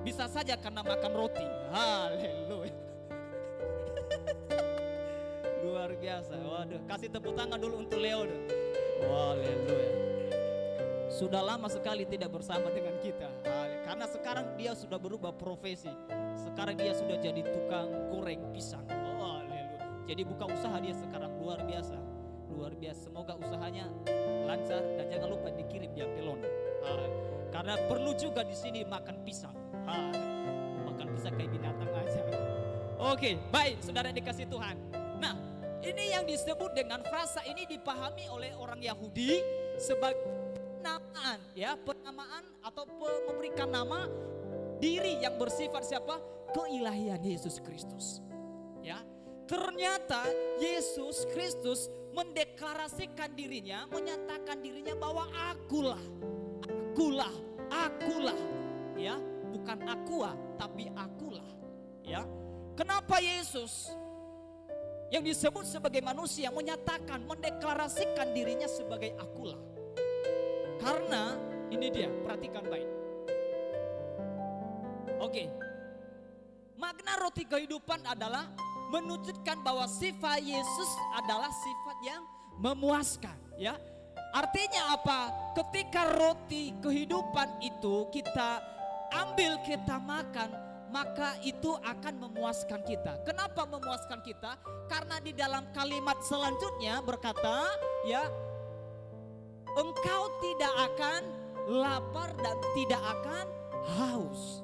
Bisa saja karena makan roti. Haleluya. Luar biasa. Waduh, kasih tepuk tangan dulu untuk Leo. Haleluya. Sudah lama sekali tidak bersama dengan kita. Karena sekarang dia sudah berubah profesi. Sekarang dia sudah jadi tukang goreng pisang. Haleluya. Jadi buka usaha dia sekarang, luar biasa. Luar biasa, semoga usahanya lancar dan jangan lupa dikirim di Ampelona. Karena perlu juga di sini makan pisang. Makan pisang kayak binatang aja. Oke, baik saudara dikasih Tuhan. Nah, ini yang disebut dengan frasa ini dipahami oleh orang Yahudi sebagai penamaan, ya, penamaan atau memberikan nama diri yang bersifat siapa? Keilahian Yesus Kristus. Ya. Ternyata Yesus Kristus mendeklarasikan dirinya, menyatakan dirinya bahwa akulah, ya, bukan aqua, tapi akulah, ya. Kenapa Yesus yang disebut sebagai manusia menyatakan, mendeklarasikan dirinya sebagai akulah? Karena ini dia, perhatikan baik. Oke. Makna roti kehidupan adalah menunjukkan bahwa sifat Yesus adalah sifat yang memuaskan, ya. Artinya apa? Ketika roti kehidupan itu kita ambil, kita makan, maka itu akan memuaskan kita. Kenapa memuaskan kita? Karena di dalam kalimat selanjutnya berkata, ya, engkau tidak akan lapar dan tidak akan haus.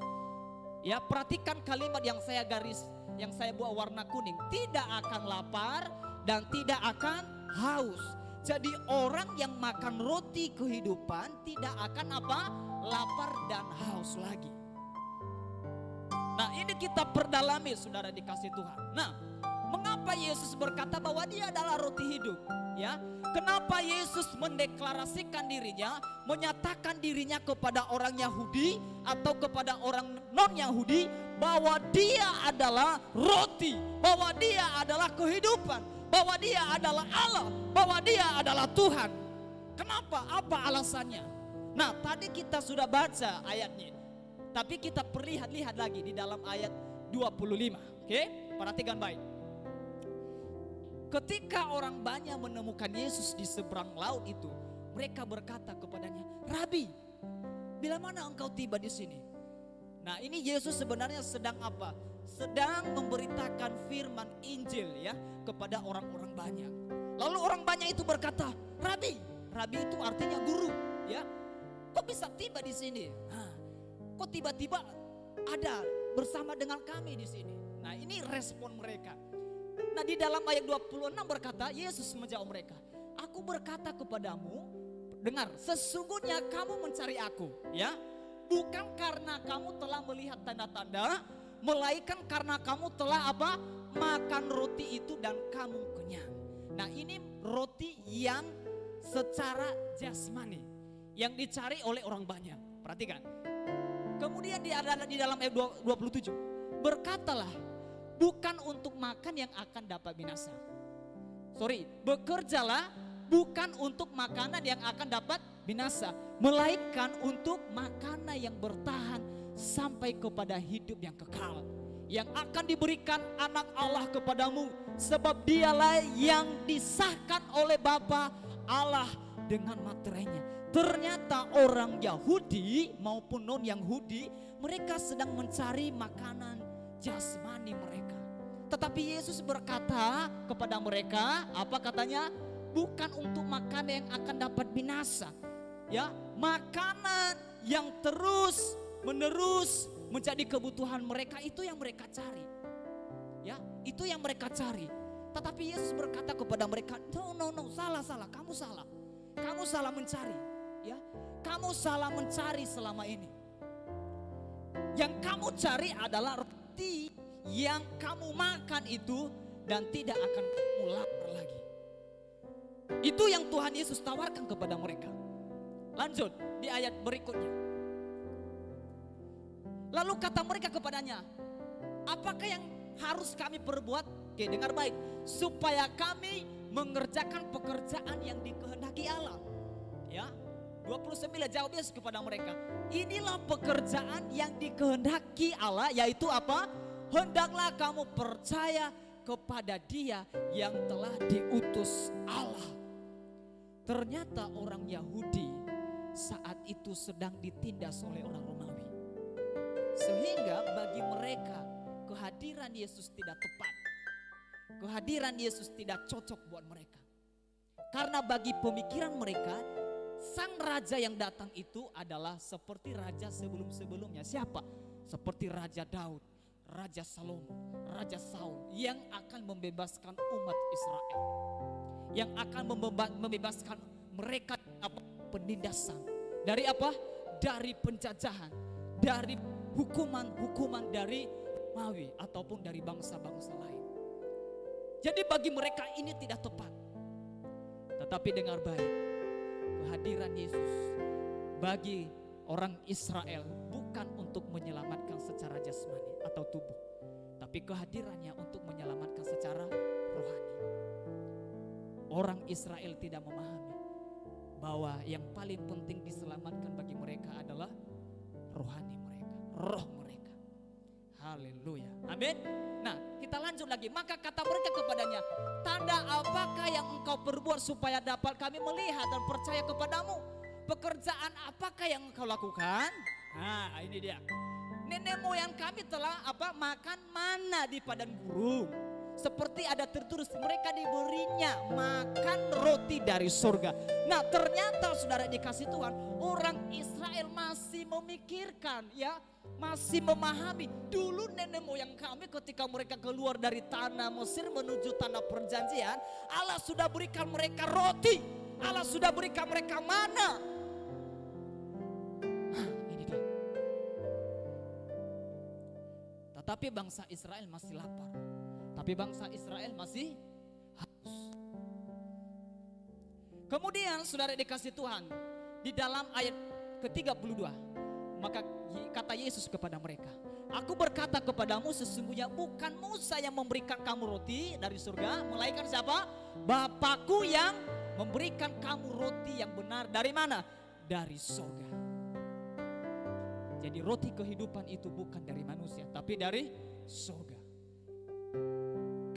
Ya, perhatikan kalimat yang saya garis, yang saya buat warna kuning. Tidak akan lapar dan tidak akan haus. Jadi orang yang makan roti kehidupan tidak akan apa? Lapar dan haus lagi. Nah, ini kita perdalami, saudara dikasih Tuhan. Nah, mengapa Yesus berkata bahwa dia adalah roti hidup? Ya, kenapa Yesus mendeklarasikan dirinya, menyatakan dirinya kepada orang Yahudi atau kepada orang non-Yahudi bahwa dia adalah roti, bahwa dia adalah kehidupan, bahwa dia adalah Allah, bahwa dia adalah Tuhan. Kenapa? Apa alasannya? Nah, tadi kita sudah baca ayatnya, tapi kita perlihat-lihat lagi di dalam ayat 25. Oke, perhatikan baik. Ketika orang banyak menemukan Yesus di seberang laut itu, mereka berkata kepadanya, "Rabi, bila mana engkau tiba di sini?" Nah, ini Yesus sebenarnya sedang apa? Sedang memberitakan firman Injil, ya, kepada orang-orang banyak. Lalu orang banyak itu berkata, "Rabi," Rabi itu artinya guru, ya. "Kok bisa tiba di sini? Kok tiba-tiba ada bersama dengan kami di sini?" Nah, ini respon mereka. Nah, di dalam ayat 26 berkata, Yesus menjawab mereka, "Aku berkata kepadamu, dengar, sesungguhnya kamu mencari aku, ya, bukan karena kamu telah melihat tanda-tanda, melainkan karena kamu telah apa? Makan roti itu dan kamu kenyang." Nah, ini roti yang secara jasmani yang dicari oleh orang banyak. Perhatikan. Kemudian di dalam ayat 27 berkatalah, bukan untuk makan yang akan dapat binasa. Bekerjalah bukan untuk makanan yang akan dapat binasa, melainkan untuk makanan yang bertahan sampai kepada hidup yang kekal, yang akan diberikan anak Allah kepadamu, sebab dialah yang disahkan oleh Bapa Allah dengan materainya. Ternyata orang Yahudi maupun non-Yahudi, mereka sedang mencari makanan jasmani mereka. Tetapi Yesus berkata kepada mereka, apa katanya? Bukan untuk makanan yang akan dapat binasa, ya, makanan yang terus menerus menjadi kebutuhan mereka, itu yang mereka cari, ya, itu yang mereka cari. Tetapi Yesus berkata kepada mereka, no, salah, kamu salah mencari, ya, kamu salah mencari selama ini. Yang kamu cari adalah roti yang kamu makan itu dan tidak akan kamu lapar lagi. Itu yang Tuhan Yesus tawarkan kepada mereka. Lanjut di ayat berikutnya. Lalu kata mereka kepadanya, apakah yang harus kami perbuat? Oke, dengar baik. Supaya kami mengerjakan pekerjaan yang dikehendaki Allah. Ya, 29 jawab Yesus kepada mereka, inilah pekerjaan yang dikehendaki Allah, yaitu apa? Hendaklah kamu percaya kepada Dia yang telah diutus Allah. Ternyata orang Yahudi saat itu sedang ditindas oleh orang Romawi. Sehingga bagi mereka kehadiran Yesus tidak tepat. Kehadiran Yesus tidak cocok buat mereka. Karena bagi pemikiran mereka, sang raja yang datang itu adalah seperti raja sebelum-sebelumnya. Siapa? Seperti Raja Daud, Raja Salomo, Raja Saul, yang akan membebaskan umat Israel, yang akan membebaskan mereka dari penindasan, dari apa? Dari penjajahan, dari hukuman dari Romawi ataupun dari bangsa-bangsa lain. Jadi bagi mereka ini tidak tepat. Tetapi dengar baik, kehadiran Yesus bagi orang Israel bukan untuk menyelamatkan secara jasmani atau tubuh, tapi kehadirannya untuk menyelamatkan secara rohani. Orang Israel tidak memahami bahwa yang paling penting diselamatkan bagi mereka adalah rohani mereka, roh mereka. Haleluya, amin. Nah, kita lanjut lagi. Maka kata mereka kepadanya, tanda apakah yang engkau perbuat supaya dapat kami melihat dan percaya kepadamu? Pekerjaan apakah yang engkau lakukan? Nah, ini dia. Nenek moyang kami telah makan mana di padang gurun. Seperti ada tertulis, mereka diberinya makan roti dari surga. Nah, ternyata saudara dikasih Tuhan, orang Israel masih memikirkan, ya, masih memahami. Dulu nenek moyang kami ketika mereka keluar dari tanah Mesir menuju tanah perjanjian, Allah sudah berikan mereka roti, Allah sudah berikan mereka mana. Ini dia. Tetapi bangsa Israel masih lapar. Tapi bangsa Israel masih haus. Kemudian saudara dikasih Tuhan, di dalam ayat ke-32, maka kata Yesus kepada mereka, aku berkata kepadamu sesungguhnya bukan Musa yang memberikan kamu roti dari surga, melainkan siapa? Bapakku yang memberikan kamu roti yang benar dari mana? Dari surga. Jadi roti kehidupan itu bukan dari manusia, tapi dari surga.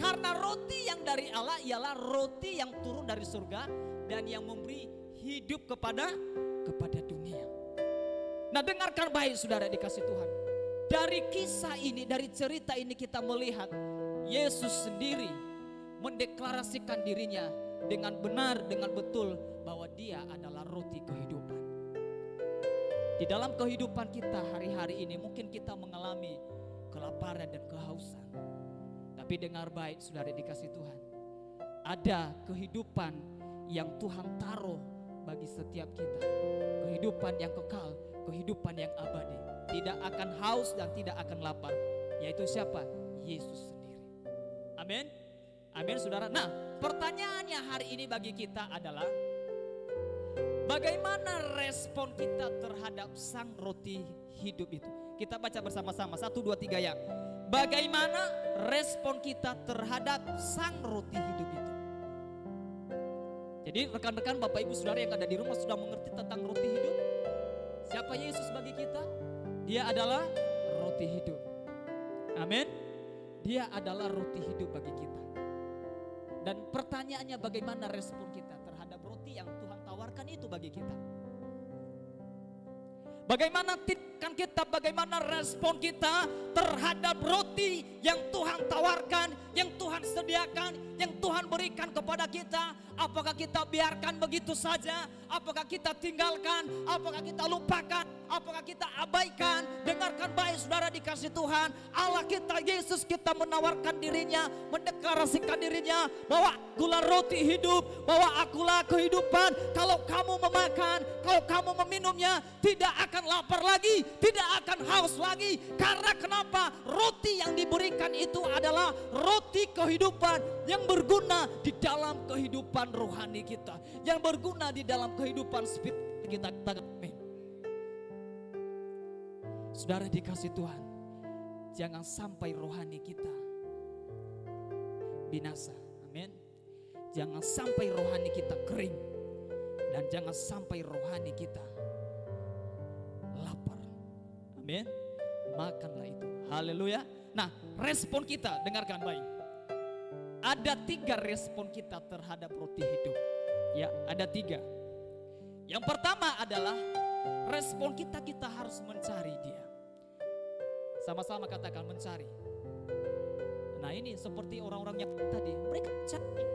Karena roti yang dari Allah ialah roti yang turun dari surga dan yang memberi hidup kepada dunia. Nah, dengarkan baik saudara dikasih Tuhan. Dari kisah ini, dari cerita ini kita melihat Yesus sendiri mendeklarasikan dirinya dengan benar, dengan betul bahwa dia adalah roti kehidupan. Di dalam kehidupan kita hari-hari ini mungkin kita mengalami kelaparan dan kehausan. Tapi dengar baik saudara dikasih Tuhan, ada kehidupan yang Tuhan taruh bagi setiap kita. Kehidupan yang kekal, kehidupan yang abadi. Tidak akan haus dan tidak akan lapar. Yaitu siapa? Yesus sendiri. Amin. Amin saudara. Nah, pertanyaannya hari ini bagi kita adalah, bagaimana respon kita terhadap sang roti hidup itu? Kita baca bersama-sama, 1, 2, 3 ya. Bagaimana respon kita terhadap sang roti hidup itu? Jadi rekan-rekan, Bapak Ibu Saudara yang ada di rumah sudah mengerti tentang roti hidup? Siapa Yesus bagi kita? Dia adalah roti hidup. Amin. Dia adalah roti hidup bagi kita. Dan pertanyaannya, bagaimana respon kita terhadap roti yang Tuhan tawarkan itu bagi kita? Bagaimana tindakan kita, bagaimana respon kita terhadap roti yang Tuhan tawarkan, yang Tuhan sediakan, yang Tuhan berikan kepada kita? Apakah kita biarkan begitu saja? Apakah kita tinggalkan? Apakah kita lupakan? Apakah kita abaikan? Dengarkan baik saudara dikasih Tuhan, Allah kita, Yesus kita menawarkan dirinya, mendeklarasikan dirinya bahwa akulah roti hidup, bahwa akulah kehidupan. Kalau kamu memakan, kalau kamu meminumnya, tidak akan lapar lagi, tidak akan haus lagi. Karena kenapa? Roti yang diberikan itu adalah roti kehidupan yang berguna di dalam kehidupan rohani kita, yang berguna di dalam kehidupan spiritual kita. Saudara dikasih Tuhan, jangan sampai rohani kita binasa. Amin. Jangan sampai rohani kita kering, dan jangan sampai rohani kita lapar. Amin. Makanlah itu. Haleluya. Nah, respon kita, dengarkan baik. Ada 3 respon kita terhadap roti hidup. Ya, ada 3. Yang pertama adalah respon kita harus mencari dia. Sama-sama katakan mencari. Nah, ini seperti orang-orang yang tadi, mereka cari.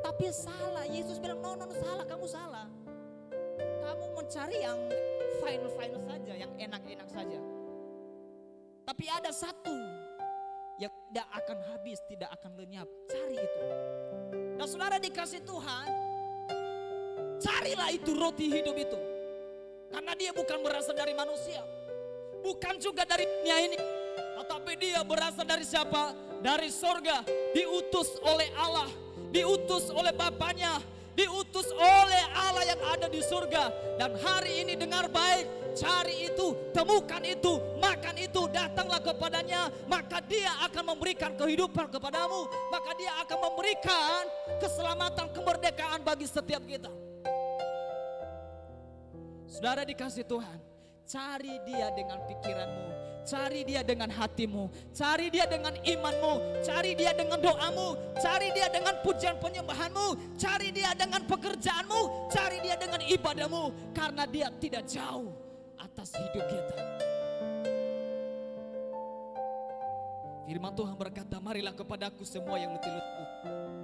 Tapi salah. Yesus bilang, no, salah, kamu salah. Kamu mencari yang final saja, yang enak-enak saja. Tapi ada satu yang tidak akan habis, tidak akan lenyap. Cari itu. Nah, saudara dikasih Tuhan, carilah itu roti hidup itu. Karena dia bukan berasal dari manusia, bukan juga dari dunia ini, tetapi dia berasal dari siapa? Dari sorga. Diutus oleh Allah, diutus oleh Bapaknya, diutus oleh Allah yang ada di surga. Dan hari ini dengar baik, cari itu, temukan itu, makan itu, datanglah kepadanya, maka dia akan memberikan kehidupan kepadamu, maka dia akan memberikan keselamatan, kemerdekaan bagi setiap kita. Saudara dikasih Tuhan, cari Dia dengan pikiranmu, cari Dia dengan hatimu, cari Dia dengan imanmu, cari Dia dengan doamu, cari Dia dengan pujian penyembahanmu, cari Dia dengan pekerjaanmu, cari Dia dengan ibadahmu, karena Dia tidak jauh atas hidup kita. Firman Tuhan berkata, marilah kepadaku semua yang letih lesu,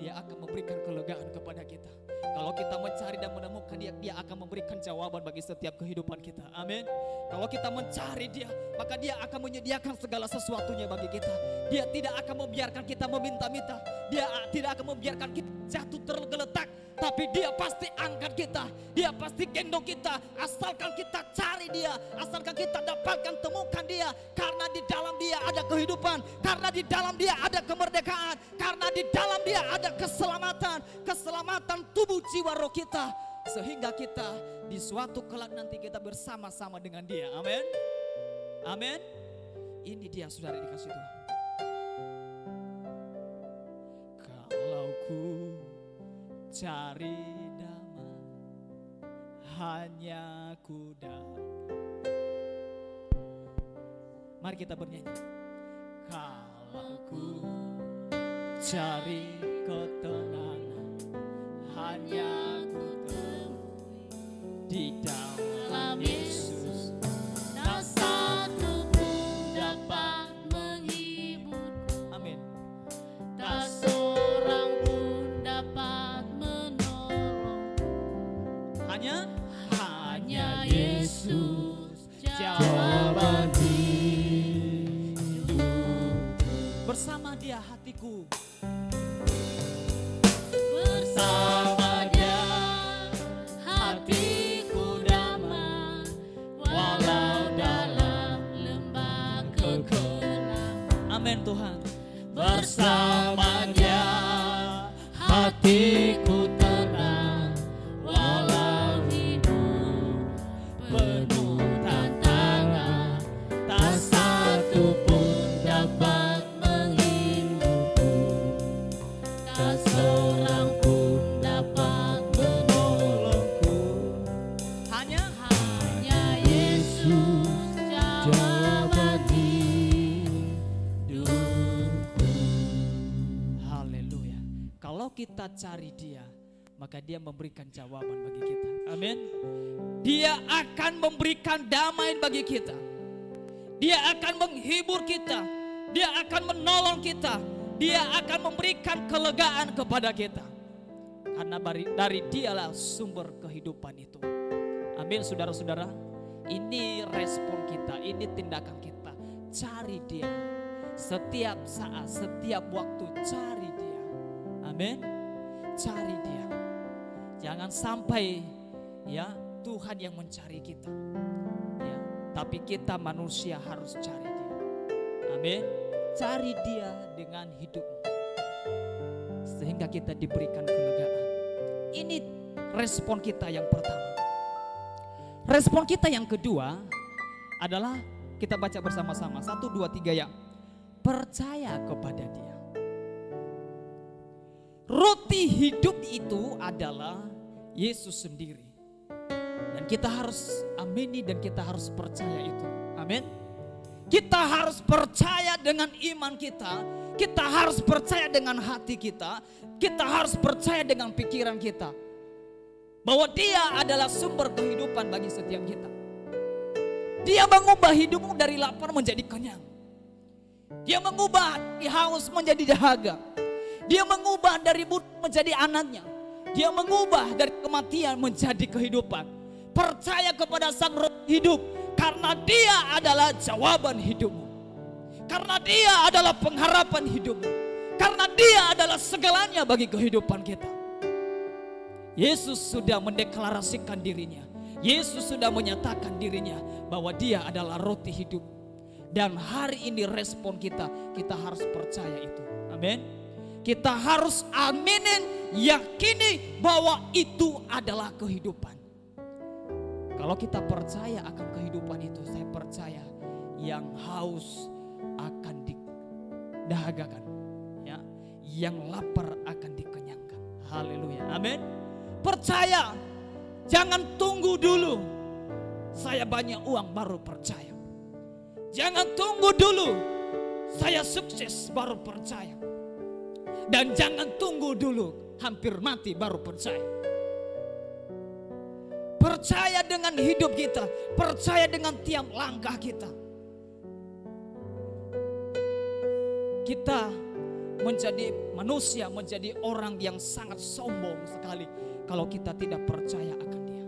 Dia akan memberikan kelegaan kepada kita. Kalau kita mencari dan menemukan Dia, Dia akan memberikan jawaban bagi setiap kehidupan kita. Amin. Kalau kita mencari Dia, maka Dia akan menyediakan segala sesuatunya bagi kita. Dia tidak akan membiarkan kita meminta-minta. Dia tidak akan membiarkan kita jatuh tergeletak. Tapi Dia pasti angkat kita, Dia pasti gendong kita, asalkan kita cari Dia, asalkan kita dapatkan, temukan Dia. Karena di dalam Dia ada kehidupan, karena di dalam Dia ada kemerdekaan, karena di dalam Dia ada keselamatan, keselamatan tubuh jiwa roh kita. Sehingga kita di suatu kelak nanti kita bersama-sama dengan Dia. Amin. Amin. Ini dia saudara dikasih Tuhan. Kalau ku cari damai, hanya ku dapat. Mari kita bernyanyi. Kalau ku cari ketenangan, hanya ku temui di dalam Yesus. Tak satu pun dapat menghiburku. Amin. Tak seorang pun dapat menolongku. Hanya Yesus jawaban hidup. Bersama Dia hatiku, Bersama Dia hatiku damai, walau dalam lembah kekelaman. amin Tuhan. Bersama Dia hatiku tenang, walau hidup penuh tantangan. Tak satu pun dapat menghiburku, tak seorang pun dapat menolongku. Hanya Hanya Yesus jawaban hidupku. haleluya. Kalau kita cari Dia, maka Dia memberikan jawaban bagi kita. Amin. Dia akan memberikan damai bagi kita. Dia akan menghibur kita. Dia akan menolong kita. Dia akan memberikan kelegaan kepada kita. Karena dari Dialah sumber kehidupan itu. Amin saudara-saudara. Ini respon kita, ini tindakan kita. Cari Dia. Setiap saat, setiap waktu cari Dia. Amin. Cari Dia. Jangan sampai ya Tuhan yang mencari kita. Ya, tapi kita manusia harus cari Dia. Amin. Cari Dia dengan hidupmu. Sehingga kita diberikan kelegaan. Ini respon kita yang pertama. Respon kita yang kedua adalah kita baca bersama-sama. 1, 2, 3 ya. Percaya kepada Dia. Roti hidup itu adalah Yesus sendiri. Dan kita harus amini dan kita harus percaya itu. Amin. Kita harus percaya dengan iman kita. Kita harus percaya dengan hati kita. Kita harus percaya dengan pikiran kita. Bahwa Dia adalah sumber kehidupan bagi setiap kita. Dia mengubah hidupmu dari lapar menjadi kenyang. Dia mengubah haus menjadi dahaga. Dia mengubah dari budak menjadi anaknya. Dia mengubah dari kematian menjadi kehidupan. Percaya kepada Sang Roh hidup. Karena Dia adalah jawaban hidupmu. Karena Dia adalah pengharapan hidupmu. Karena Dia adalah segalanya bagi kehidupan kita. Yesus sudah mendeklarasikan dirinya. Yesus sudah menyatakan dirinya bahwa Dia adalah roti hidup. Dan hari ini respon kita harus percaya itu. Amin. Kita harus aminin, yakini bahwa itu adalah kehidupan. Kalau kita percaya akan kehidupan itu, saya percaya yang haus akan didahagakan, ya, yang lapar akan dikenyangkan. Haleluya, amin. Percaya, jangan tunggu dulu. saya banyak uang baru percaya. Jangan tunggu dulu saya sukses baru percaya. Dan jangan tunggu dulu hampir mati baru percaya. Percaya dengan hidup kita, percaya dengan tiap langkah kita. Kita menjadi manusia, menjadi orang yang sangat sombong sekali kalau kita tidak percaya akan Dia.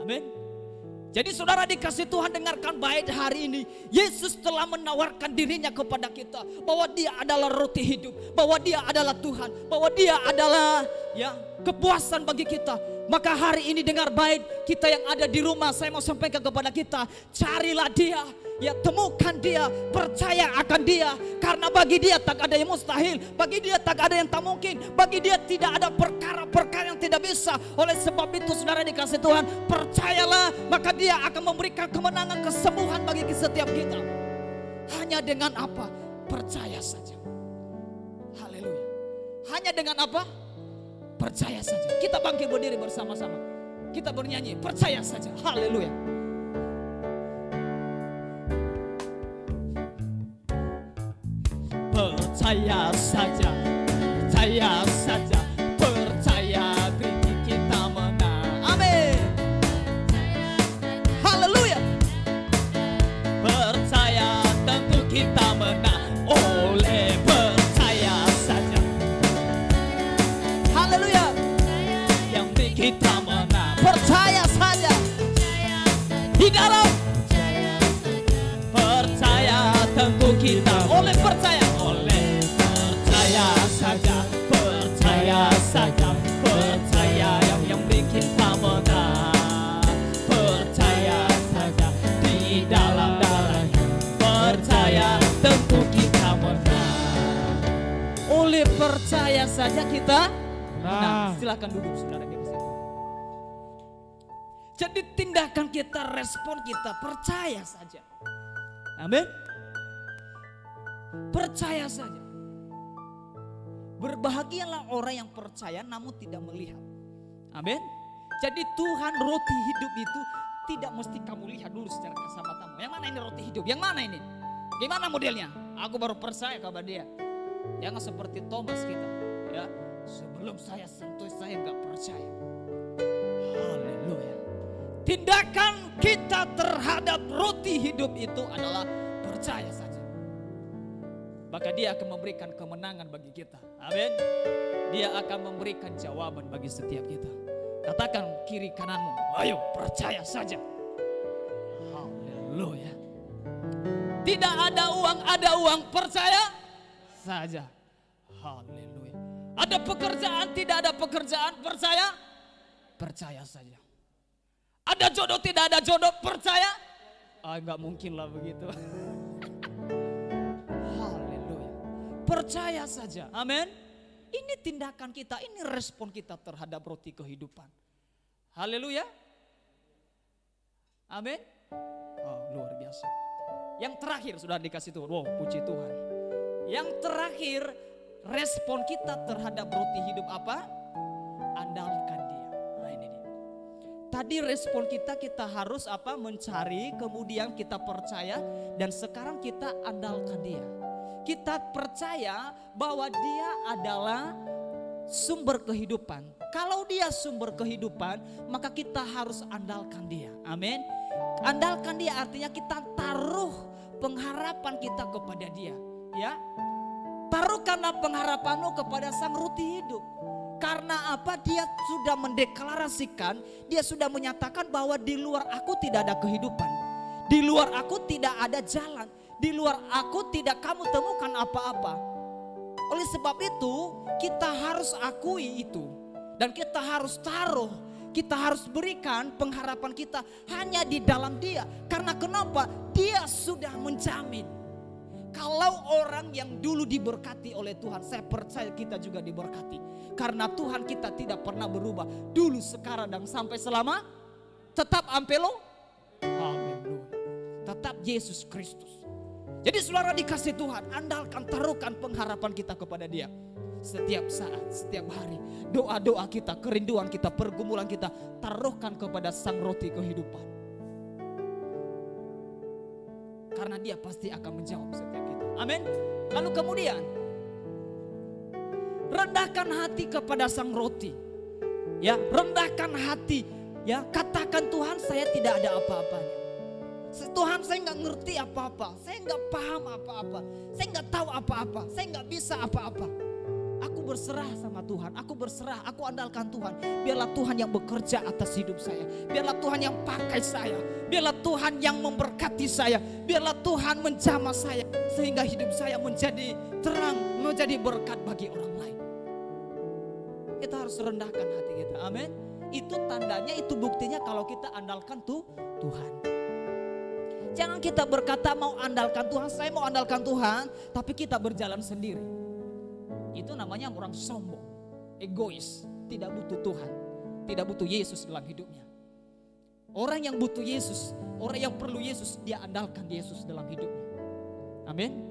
Amin. Jadi saudara dikasih Tuhan, dengarkan baik hari ini. Yesus telah menawarkan dirinya kepada kita bahwa Dia adalah roti hidup, bahwa Dia adalah Tuhan, bahwa Dia adalah kepuasan bagi kita. Maka hari ini dengar baik, kita yang ada di rumah, saya mau sampaikan kepada kita, carilah Dia, temukan Dia, percaya akan Dia. Karena bagi Dia tak ada yang mustahil, bagi Dia tak ada yang tak mungkin, bagi Dia tidak ada perkara-perkara yang tidak bisa. Oleh sebab itu saudara dikasih Tuhan, percayalah, maka Dia akan memberikan kemenangan, kesembuhan bagi setiap kita. Hanya dengan apa? Percaya saja. Haleluya. Hanya dengan apa? Percaya saja. Kita bangkit berdiri bersama-sama. Kita bernyanyi, percaya saja. Haleluya. Percaya saja, percaya saja, percaya diri kita menang. Amin. Haleluya. Percaya tentu kita menang. Oleh percaya saja. Haleluya. Yang bikin kita menang. Percaya saja. Di dalam percaya tentu kita. Oleh percaya. Oleh percaya saja. Percaya saja. Percaya yang bikin kita menang. Percaya saja. Di dalam-dalamnya. Percaya tentu kita menang. Oleh percaya saja kita menang. Silakan duduk saudara di sini. Jadi tindakan kita, respon kita, percaya saja. Amin. Percaya saja. Berbahagialah orang yang percaya namun tidak melihat. Amin. Jadi Tuhan roti hidup itu tidak mesti kamu lihat dulu secara kasat matamu. Yang mana ini roti hidup? Yang mana ini? Gimana modelnya? Aku baru percaya kepada Dia. Jangan seperti Thomas kita. Ya, sebelum saya sentuh saya nggak percaya. Haleluya. Tindakan kita terhadap roti hidup itu adalah percaya saja. Maka Dia akan memberikan kemenangan bagi kita. Amin. Dia akan memberikan jawaban bagi setiap kita. Katakan kiri kananmu, ayo percaya saja. Haleluya. Tidak ada uang, percaya saja. Haleluya. Ada pekerjaan, tidak ada pekerjaan, percaya saja. Ada jodoh, tidak ada jodoh, percaya? Enggak mungkin lah begitu. Haleluya. Percaya saja. Amin. Ini tindakan kita, ini respon kita terhadap roti kehidupan. Haleluya. Amin. Oh, luar biasa. Yang terakhir sudah dikasih Tuhan. Wow, puji Tuhan. Yang terakhir, respon kita terhadap roti hidup apa? Andalkan Dia. Nah ini dia. Tadi respon kita harus apa? Mencari, kemudian kita percaya, dan sekarang kita andalkan Dia. Kita percaya bahwa Dia adalah sumber kehidupan. Kalau Dia sumber kehidupan, maka kita harus andalkan Dia. Amin. Andalkan Dia artinya kita taruh pengharapan kita kepada Dia. Ya, taruhkanlah pengharapanmu kepada Sang Roti Hidup. Karena apa? Dia sudah mendeklarasikan, Dia sudah menyatakan bahwa di luar aku tidak ada kehidupan. Di luar aku tidak ada jalan. Di luar aku tidak kamu temukan apa-apa. Oleh sebab itu kita harus akui itu. Dan kita harus taruh, kita harus berikan pengharapan kita hanya di dalam Dia. Karena kenapa? Dia sudah menjamin. Kalau orang yang dulu diberkati oleh Tuhan, saya percaya kita juga diberkati. Karena Tuhan kita tidak pernah berubah. Dulu, sekarang, dan sampai selama. Tetap ampelo. Amin. Tetap Yesus Kristus. Jadi saudara dikasih Tuhan, andalkan, taruhkan pengharapan kita kepada Dia. Setiap saat, setiap hari. Doa-doa kita, kerinduan kita, pergumulan kita, taruhkan kepada Sang Roti Kehidupan. Karena dia pasti akan menjawab setiap kita. Amin. Lalu kemudian, rendahkan hati kepada sang roti. Ya, rendahkan hati. Ya, katakan Tuhan, saya tidak ada apa-apanya. Tuhan, saya nggak ngerti apa-apa. Saya nggak paham apa-apa. Saya nggak tahu apa-apa. Saya nggak bisa apa-apa. Aku berserah sama Tuhan, aku berserah, aku andalkan Tuhan. Biarlah Tuhan yang bekerja atas hidup saya. Biarlah Tuhan yang pakai saya. Biarlah Tuhan yang memberkati saya. Biarlah Tuhan menjamah saya. Sehingga hidup saya menjadi terang, menjadi berkat bagi orang lain. Kita harus rendahkan hati kita, amin. Itu tandanya, itu buktinya kalau kita andalkan Tuhan. Jangan kita berkata mau andalkan Tuhan, saya mau andalkan Tuhan, tapi kita berjalan sendiri. Itu namanya orang sombong, egois, tidak butuh Tuhan, tidak butuh Yesus dalam hidupnya. Orang yang butuh Yesus, orang yang perlu Yesus, dia andalkan Yesus dalam hidupnya. Amin.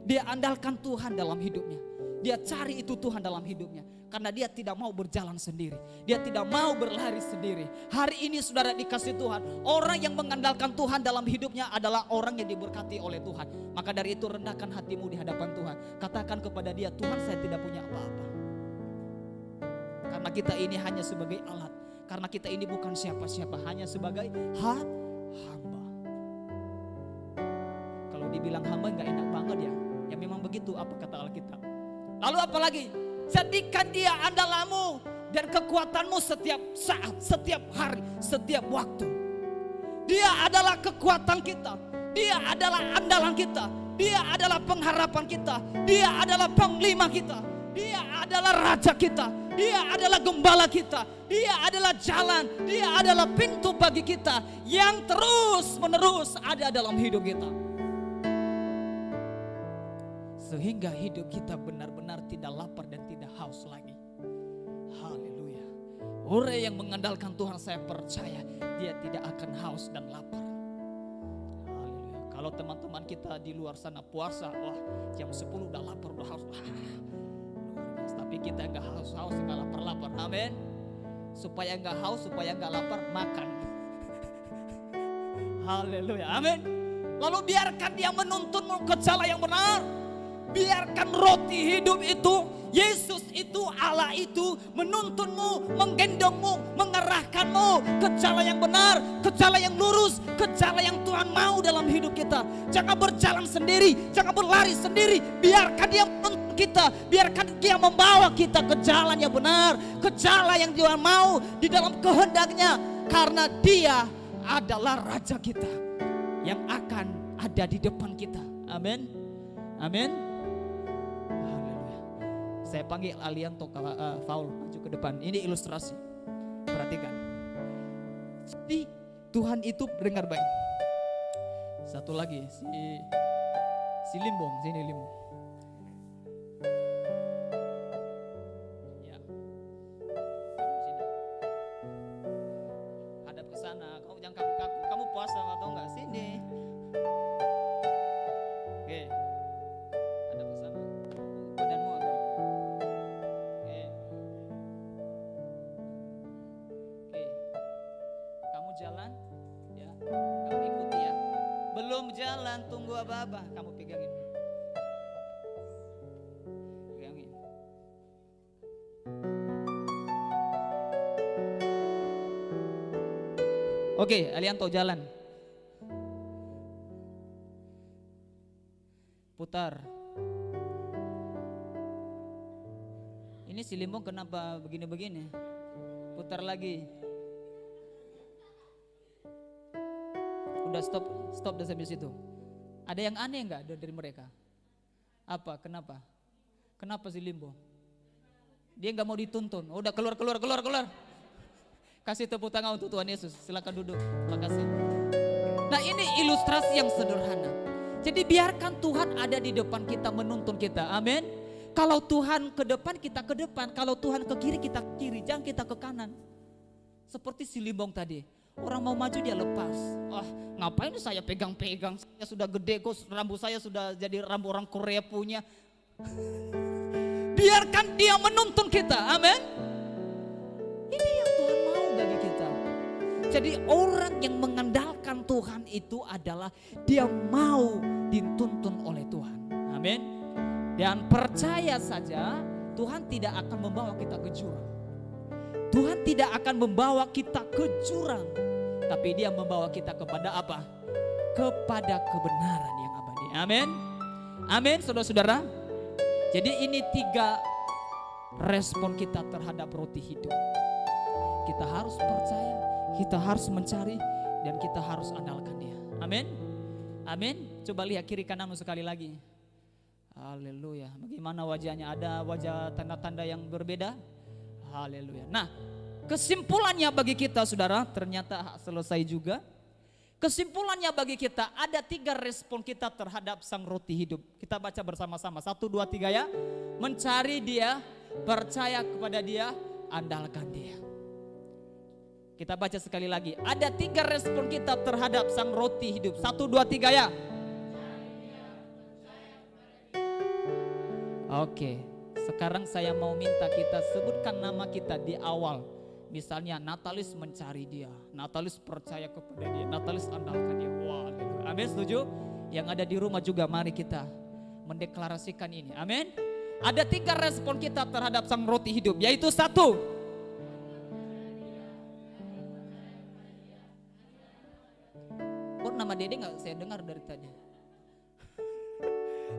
Dia andalkan Tuhan dalam hidupnya. Dia cari itu Tuhan dalam hidupnya. Karena dia tidak mau berjalan sendiri. Dia tidak mau berlari sendiri. Hari ini saudara dikasih Tuhan. Orang yang mengandalkan Tuhan dalam hidupnya adalah orang yang diberkati oleh Tuhan. Maka dari itu rendahkan hatimu di hadapan Tuhan. Katakan kepada dia, Tuhan saya tidak punya apa-apa. Karena kita ini hanya sebagai alat. Karena kita ini bukan siapa-siapa. Hanya sebagai hamba. Kalau dibilang hamba gak enak banget ya. Ya memang begitu apa kata Alkitab. Lalu apa lagi? Jadikan dia andalamu dan kekuatanmu setiap saat, setiap hari, setiap waktu. Dia adalah kekuatan kita. Dia adalah andalan kita. Dia adalah pengharapan kita. Dia adalah panglima kita. Dia adalah raja kita. Dia adalah gembala kita. Dia adalah jalan. Dia adalah pintu bagi kita yang terus menerus ada dalam hidup kita. Sehingga hidup kita benar-benar tidak lapar dan tidak haus lagi. Haleluya. Orang yang mengandalkan Tuhan, saya percaya dia tidak akan haus dan lapar. Haleluya. Kalau teman-teman kita di luar sana puasa, wah jam 10 udah lapar, udah haus. Tapi kita enggak haus-haus, enggak lapar-lapar. Amin. Supaya enggak haus, supaya enggak lapar, makan. Haleluya. Amin. Lalu biarkan dia menuntunmu ke jalan yang benar. Biarkan roti hidup itu, Yesus itu, Allah itu menuntunmu, menggendongmu, mengarahkanmu ke jalan yang benar, ke jalan yang lurus, ke jalan yang Tuhan mau dalam hidup kita. Jangan berjalan sendiri, jangan berlari sendiri. Biarkan dia menuntun kita, biarkan dia membawa kita ke jalan yang benar, ke jalan yang Tuhan mau di dalam kehendaknya. Karena dia adalah Raja kita yang akan ada di depan kita. Amin. Amin. Saya panggil Alianto Faul maju ke depan. Ini ilustrasi. Perhatikan. Jadi Tuhan itu dengar baik. Satu lagi si Limbong, sini Limbong. Ya. Sini. Hadap ke sana. Kamu jangan kaku-kaku. Kamu puasa atau enggak? Sini. Oke. Hadap ke sana. Badanmu agak. Jalan ya, kamu ikuti ya. Belum jalan, tunggu apa-apa, kamu pegangin. Pegangin. Oke, Alianto jalan. Putar. Ini si Limbong kenapa begini-begini? Putar lagi. Udah stop dan sampai situ. Ada yang aneh enggak dari mereka? Apa? Kenapa? Kenapa si Limbo? Dia enggak mau dituntun. Udah keluar. Kasih tepuk tangan untuk Tuhan Yesus. Silakan duduk. Makasih. Nah, ini ilustrasi yang sederhana. Jadi biarkan Tuhan ada di depan kita menuntun kita. Amin. Kalau Tuhan ke depan, kita ke depan. Kalau Tuhan ke kiri, kita ke kiri. Jangan kita ke kanan. Seperti si Limbong tadi. Orang mau maju dia lepas. Wah, ngapain saya pegang-pegang? Saya sudah gede kok, rambut saya sudah jadi rambut orang Korea punya. Biarkan dia menuntun kita. Amin. Ini yang Tuhan mau bagi kita. Jadi orang yang mengandalkan akan Tuhan itu adalah dia mau dituntun oleh Tuhan. Amin. Dan percaya saja Tuhan tidak akan membawa kita ke jurang. Tuhan tidak akan membawa kita ke jurang, tapi dia membawa kita kepada apa? Kepada kebenaran yang abadi. Amin. Amin, saudara-saudara. Jadi ini 3 respon kita terhadap roti hidup. Kita harus percaya, kita harus mencari, dan kita harus andalkan dia. Amin. Amin. Coba lihat kiri kananmu sekali lagi. Haleluya. Bagaimana wajahnya? Ada wajah tanda-tanda yang berbeda? Haleluya. Nah, kesimpulannya bagi kita saudara, ternyata selesai juga. Kesimpulannya bagi kita ada 3 respon kita terhadap sang roti hidup. Kita baca bersama-sama. 1, 2, 3 ya. Mencari dia, percaya kepada dia, andalkan dia. Kita baca sekali lagi. Ada 3 respon kita terhadap sang roti hidup. 1, 2, 3 ya. Oke, sekarang saya mau minta kita sebutkan nama kita di awal. Misalnya Natalis mencari dia, Natalis percaya kepada dia, Natalis andalkan dia. Wah, amin, setuju? Yang ada di rumah juga mari kita mendeklarasikan ini. Amin. Ada 3 respon kita terhadap sang roti hidup, yaitu 1. Oh, nama Dede nggak saya dengar dari tadi.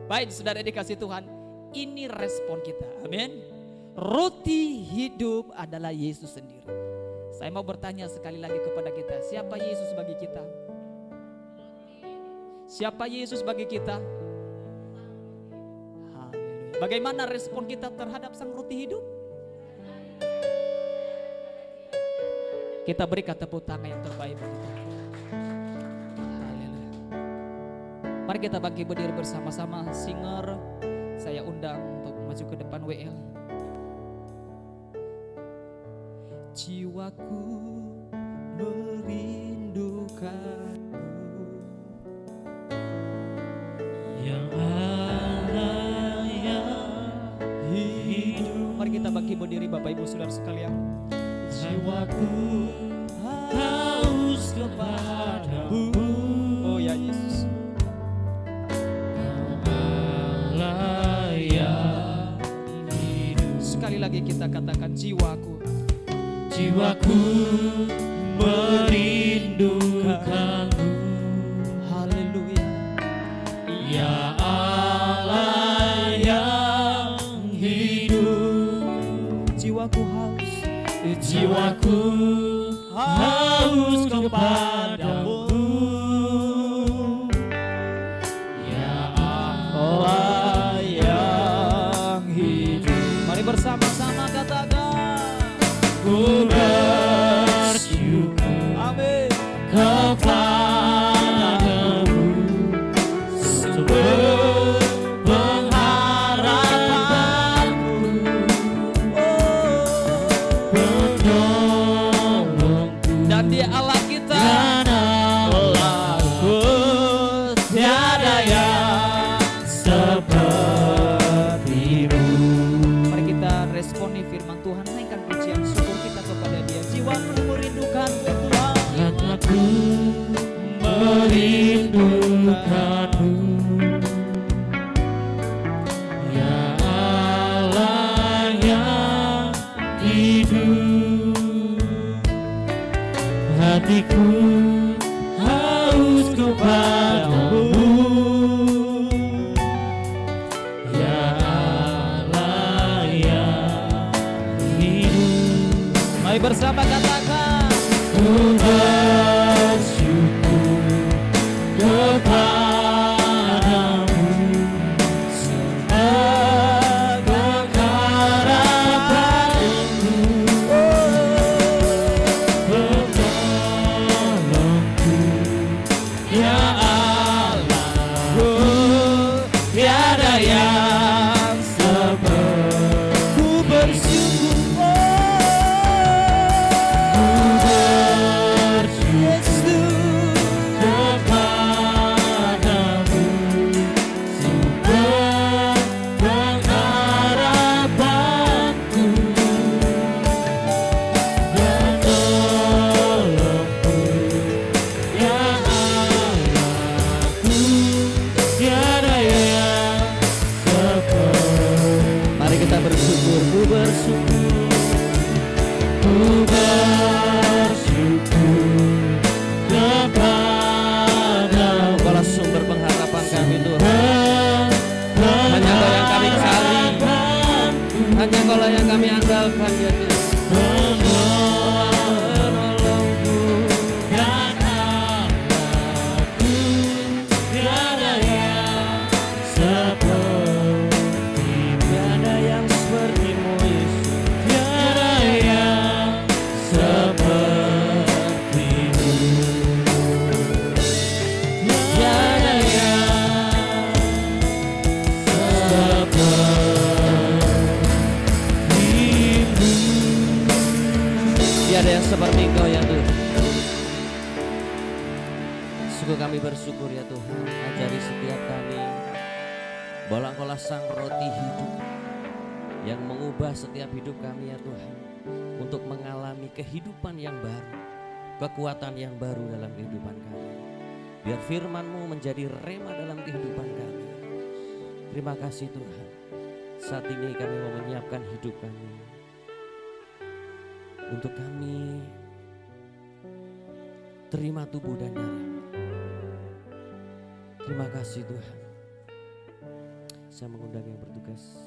Baik, saudara dikasih Tuhan, ini respon kita. Amin. Roti hidup adalah Yesus sendiri. Saya mau bertanya sekali lagi kepada kita, siapa Yesus bagi kita? Siapa Yesus bagi kita? Haleluya. Bagaimana respon kita terhadap sang roti hidup? Kita berikan tepuk tangan yang terbaik bagi kita. Haleluya. Mari kita bangkit berdiri bersama-sama. Singer, saya undang untuk maju ke depan WL. Jiwaku merindukanmu, yang Allah yang hidup. Mari kita bangkit berdiri Bapak Ibu Saudara sekalian. Jiwaku haus kepadamu. Oh ya Yesus. Allah yang hidup. Sekali lagi kita katakan jiwaku. Jiwaku merindukanmu. Haleluya. Ya Allah yang hidup. Jiwaku haus. Jiwaku haus kepadamu. Ya Allah yang hidup. Mari bersama-sama katakan. Ku bersyukur Amin. kepadamu sebab pengharapanku, penolongku, Dan dia Allah kita. dan Allahku, tiada yang sepertimu. Mari kita responi firman Tuhan, naikkan pujian syukur kita kepada dia. Jiwaku merindukan Tuhan. Hatiku merindukanmu, ya Allah yang hidup. Hatiku haus kepadamu, ya Allah yang hidup. Mari bersama katakan. Ku bersyukur kepadamu sebab pengharapanku, penolongku, ya Allah, tiada yang seperti. Ku bersyukur. bersyukur, ku bersyukur kepada Engkaulah sumber pengharapan kami Tuhan. Hanya Engkau yang kami cari, hanya Engkaulah yang kami andalkan ya Tuhan. Penolongku dan Allahku, tiada yang sepertimu, tiada yang sepertimu Yesus, tiada yang sepertimu, tiada yang tiada yang seperti Engkau ya Tuhan. Sungguh kami bersyukur ya Tuhan, ajari setiap kami bahwa Engkaulah sang roti hidup yang mengubah setiap hidup kami ya Tuhan, untuk mengalami kehidupan yang baru, kekuatan yang baru dalam kehidupan kami. Biar firman-Mu menjadi rema dalam kehidupan kami. Terima kasih Tuhan. Saat ini kami mau menyiapkan hidup kami untuk kami terima tubuh dan darah. Terima kasih Tuhan. Saya mengundang yang bertugas.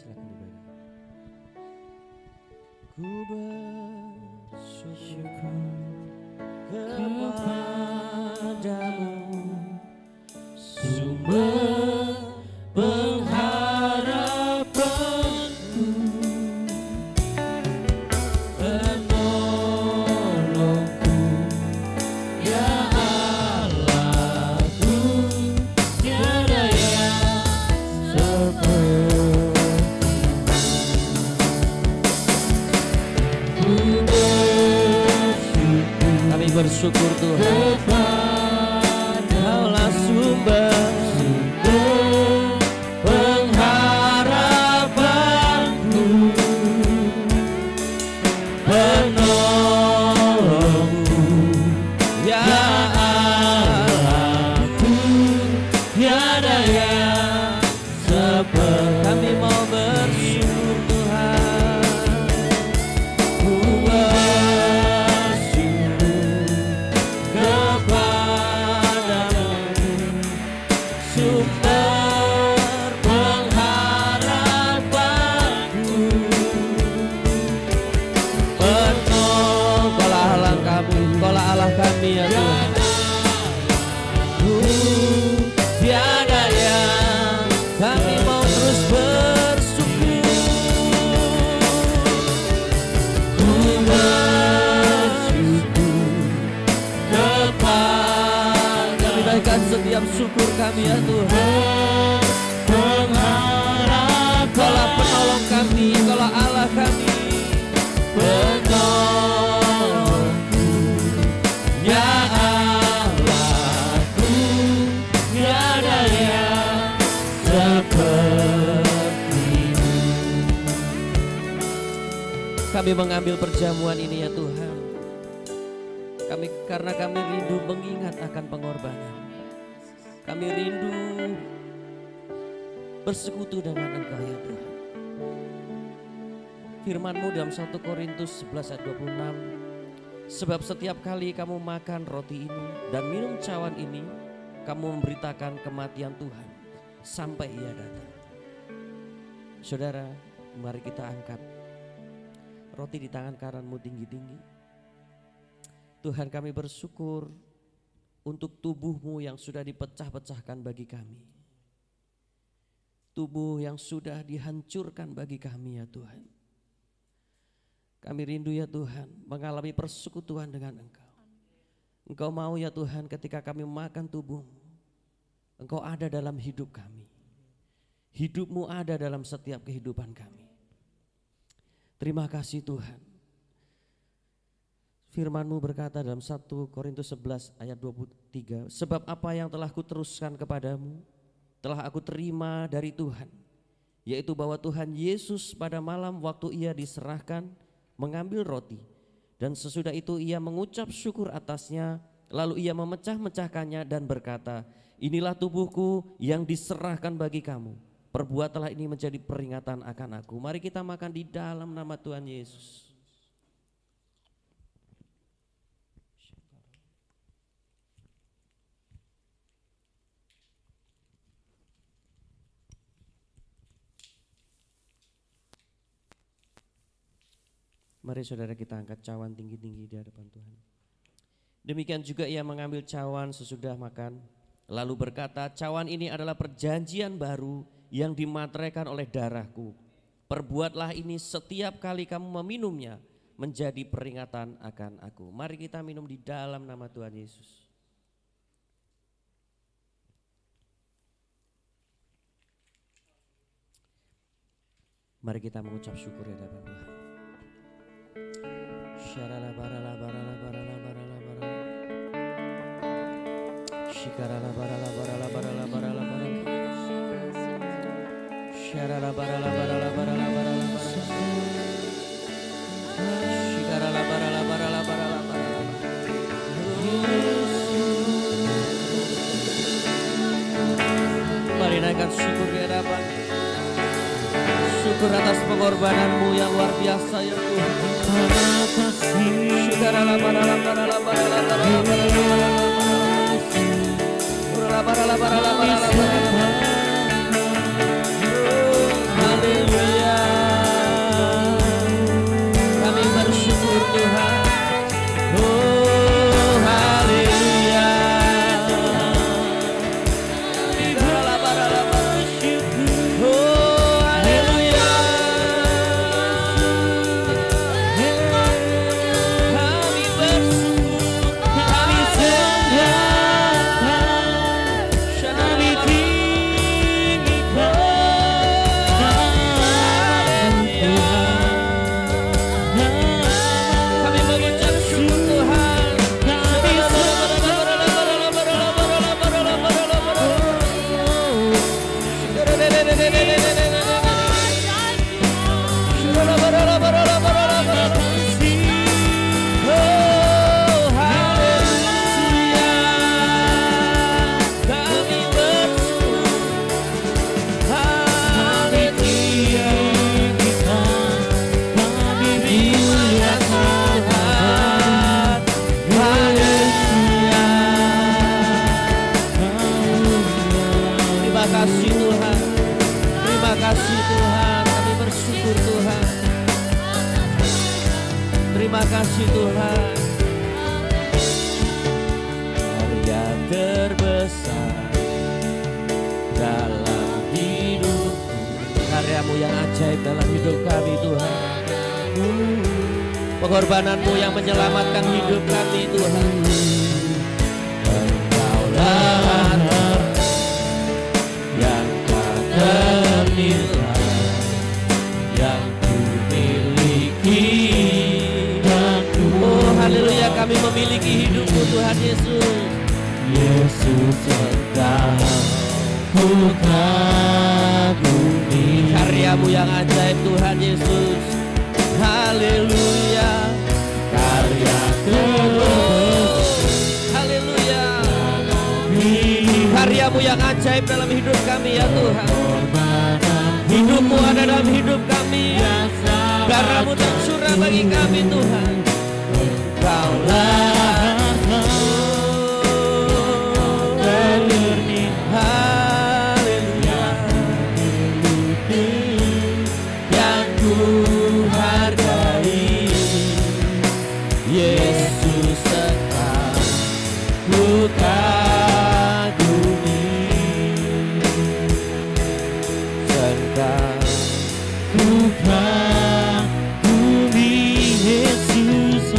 Silakan dibaca. Ku bersyukur kepadamu, sumber pengharapanku, penolongku, ya Allahku, tiada yang seperti. Kami bersyukur Tuhan, Kaulah sumber pengharapanku, penolongku, ya Allahku, tiada yang seperti. Kami mau bersyukur Tuhan, ku bersyukur kepadamu, sumber pengharapanku, Kaulah Allah kami, Kaulah Allah kami ya Tuhan. Tiada yang, kami mau terus bersyukur, ku bersyukur kepada. Kami naikkan setiap syukur kami ya Tuhan. Kaulah penolong kami, Kaulah Allah kami, penolongku, ya Allahku, tiada yang sepertimu. Kami mengambil perjamuan ini ya Tuhan. Karena kami rindu mengingat akan pengorbanan. Kami rindu bersekutu dengan Engkau ya Tuhan. Firman-Mu dalam 1 Korintus 11 ayat 26, sebab setiap kali kamu makan roti ini dan minum cawan ini, kamu memberitakan kematian Tuhan sampai Ia datang. Saudara, mari kita angkat roti di tangan kananmu tinggi-tinggi. Tuhan, kami bersyukur untuk tubuh-Mu yang sudah dipecah-pecahkan bagi kami. Tubuh yang sudah dihancurkan bagi kami ya Tuhan. Kami rindu ya Tuhan mengalami persekutuan dengan Engkau. Engkau mau ya Tuhan ketika kami makan tubuh-Mu, Engkau ada dalam hidup kami. Hidup-Mu ada dalam setiap kehidupan kami. Terima kasih Tuhan. Firman-Mu berkata dalam 1 Korintus 11 ayat 23, sebab apa yang telah kuteruskan kepadamu telah aku terima dari Tuhan, yaitu bahwa Tuhan Yesus pada malam waktu ia diserahkan mengambil roti, dan sesudah itu ia mengucap syukur atasnya, lalu ia memecah-mecahkannya dan berkata, inilah tubuhku yang diserahkan bagi kamu, perbuatlah ini menjadi peringatan akan aku. Mari kita makan di dalam nama Tuhan Yesus. Mari saudara kita angkat cawan tinggi-tinggi di hadapan Tuhan. Demikian juga ia mengambil cawan sesudah makan, lalu berkata, cawan ini adalah perjanjian baru yang dimateraikan oleh darahku. Perbuatlah ini setiap kali kamu meminumnya menjadi peringatan akan aku. Mari kita minum di dalam nama Tuhan Yesus. Mari kita mengucap syukur di hadapan Tuhan. Syarala barala barala barala barala barala. Shikarala barala barala barala barala barala. Syarala barala barala barala barala barala. Shikarala barala barala barala barala. Mari naikkan syukur di hadapan. Syukur atas pengorbananmu yang luar biasa ya Tuhan. Syukurlah barala barala barala barala barala barala barala. Haleluya. Kami bersyukur Tuhan. Oh haleluya. Barala barala barala. Oh haleluya. Kami bersyukur. Kami terima kasih Tuhan. Karya terbesar dalam hidupku, karyamu yang ajaib dalam hidup kami Tuhan. Pengorbananmu yang menyelamatkan hidup kami Tuhan. Engkaulah yang tak ternilai, yang ku miliki. Oh haleluya, kami memiliki hidupmu Tuhan Yesus. Yesus engkau ku kagumi, karyamu yang ajaib Tuhan Yesus. Haleluya, karya terus. Haleluya, karyamu yang ajaib dalam hidup kami ya Tuhan. Hidupmu ada dalam hidup kami, darahmu tercurah bagi kami Tuhan. Engkaulah haleluya, yang ku hargai. Yesus engkau ku kagumi, engkau ku kagumi. Yesus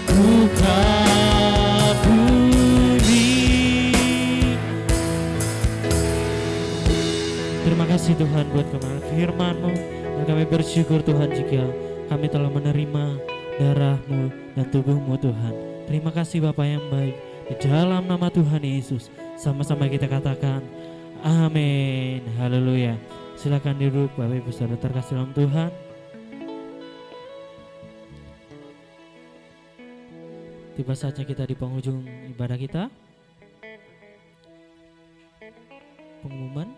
ku kagumi. Terima kasih Tuhan buat kebenaran firman-Mu, dan kami bersyukur Tuhan jika kami telah menerima darah-Mu dan tubuh-Mu Tuhan. Terima kasih Bapa yang baik, di dalam nama Tuhan Yesus sama-sama kita katakan Amin. Haleluya. Silakan duduk Bapak Ibu Saudara terkasih dalam Tuhan. Tiba saatnya kita di penghujung ibadah kita. Pengumuman.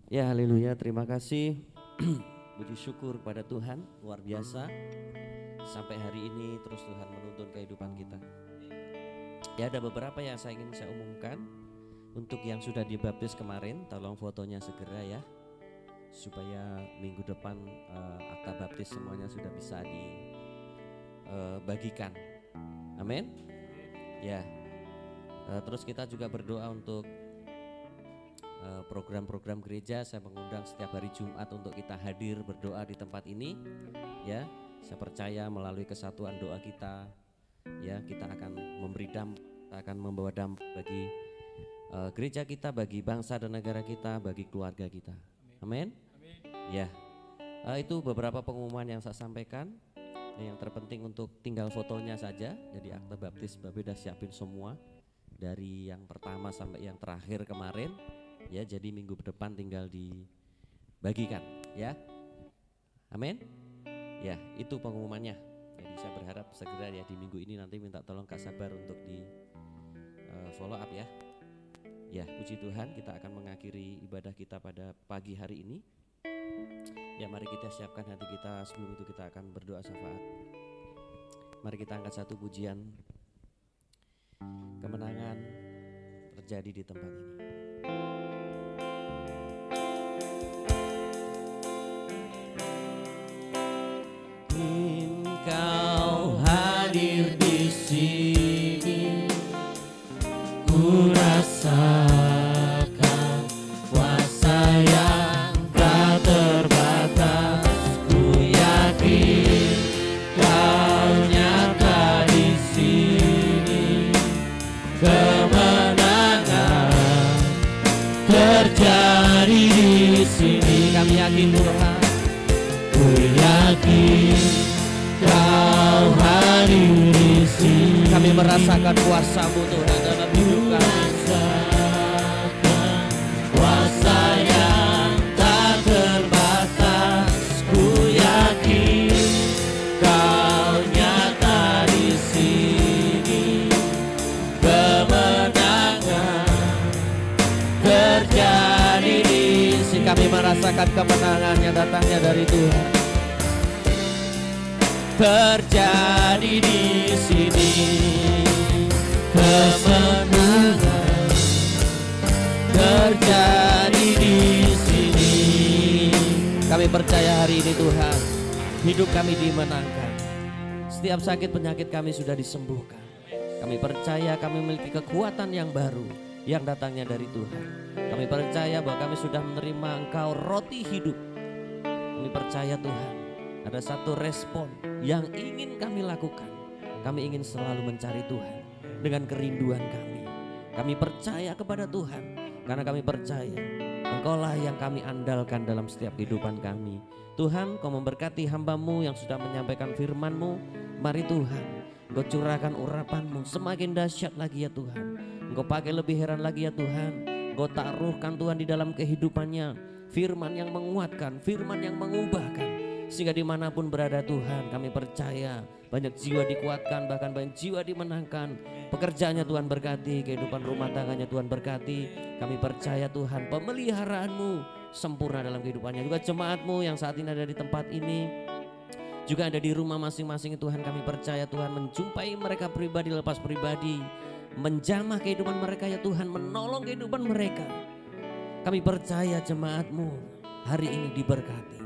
Ya, haleluya, terima kasih. Puji syukur kepada Tuhan, luar biasa. Sampai hari ini terus Tuhan menuntun kehidupan kita. Ya, ada beberapa yang ingin saya umumkan. Untuk yang sudah dibaptis kemarin, tolong fotonya segera ya, supaya minggu depan akta baptis semuanya sudah bisa dibagikan. Amin. Ya, terus kita juga berdoa untuk program-program gereja. Saya mengundang setiap hari Jumat untuk kita hadir berdoa di tempat ini. Ya, saya percaya melalui kesatuan doa kita, ya, kita akan akan membawa dampak bagi gereja kita, bagi bangsa dan negara kita, bagi keluarga kita. Amin. Ya, itu beberapa pengumuman yang saya sampaikan. Yang terpenting untuk tinggal fotonya saja. Jadi akta baptis Bapak udah siapin semua dari yang pertama sampai yang terakhir kemarin. Ya, jadi minggu depan tinggal dibagikan, ya. Amin. Ya, itu pengumumannya. Jadi saya berharap segera ya di minggu ini nanti minta tolong Kak Sabar untuk di follow up ya. Ya, puji Tuhan, kita akan mengakhiri ibadah kita pada pagi hari ini. Ya, mari kita siapkan hati kita. Sebelum itu kita akan berdoa syafaat. Mari kita angkat satu pujian. Kemenangan terjadi di tempat ini. Engkau hadir di sini, ku rasakan kuasa yang tak terbatas. Ku yakin Kau nyata di sini, kemenangan terjadi di sini. Kami yakin Tuhan. Ku yakin Kau hadir di sini. Kami merasakan kuasa-Mu Tuhan dalam hidup kami. Merasakan kuasa yang tak terbatas. Ku yakin Kau nyata di sini, kemenangan terjadi di sini. Kami merasakan kemenangan yang datangnya dari Tuhan. Terjadi di sini, kemenangan terjadi di sini. Kami percaya hari ini Tuhan, hidup kami dimenangkan. Setiap sakit penyakit kami sudah disembuhkan. Kami percaya kami memiliki kekuatan yang baru yang datangnya dari Tuhan. Kami percaya bahwa kami sudah menerima Engkau roti hidup. Kami percaya Tuhan, ada satu respon yang ingin kami lakukan. Kami ingin selalu mencari Tuhan dengan kerinduan kami. Kami percaya kepada Tuhan karena kami percaya Engkaulah yang kami andalkan dalam setiap kehidupan kami. Tuhan, Kau memberkati hamba-Mu yang sudah menyampaikan firman-Mu. Mari Tuhan, Engkau curahkan urapan-Mu semakin dahsyat lagi ya Tuhan. Engkau pakai lebih heran lagi ya Tuhan. Engkau taruhkan Tuhan di dalam kehidupannya firman yang menguatkan, firman yang mengubahkan. Sehingga dimanapun berada Tuhan, kami percaya banyak jiwa dikuatkan, bahkan banyak jiwa dimenangkan. Pekerjaannya Tuhan berkati, kehidupan rumah tangganya Tuhan berkati. Kami percaya Tuhan, pemeliharaan-Mu sempurna dalam kehidupannya. Juga jemaat-Mu yang saat ini ada di tempat ini, juga ada di rumah masing-masing Tuhan. Kami percaya Tuhan menjumpai mereka pribadi lepas pribadi, menjamah kehidupan mereka ya Tuhan, menolong kehidupan mereka. Kami percaya jemaat-Mu hari ini diberkati.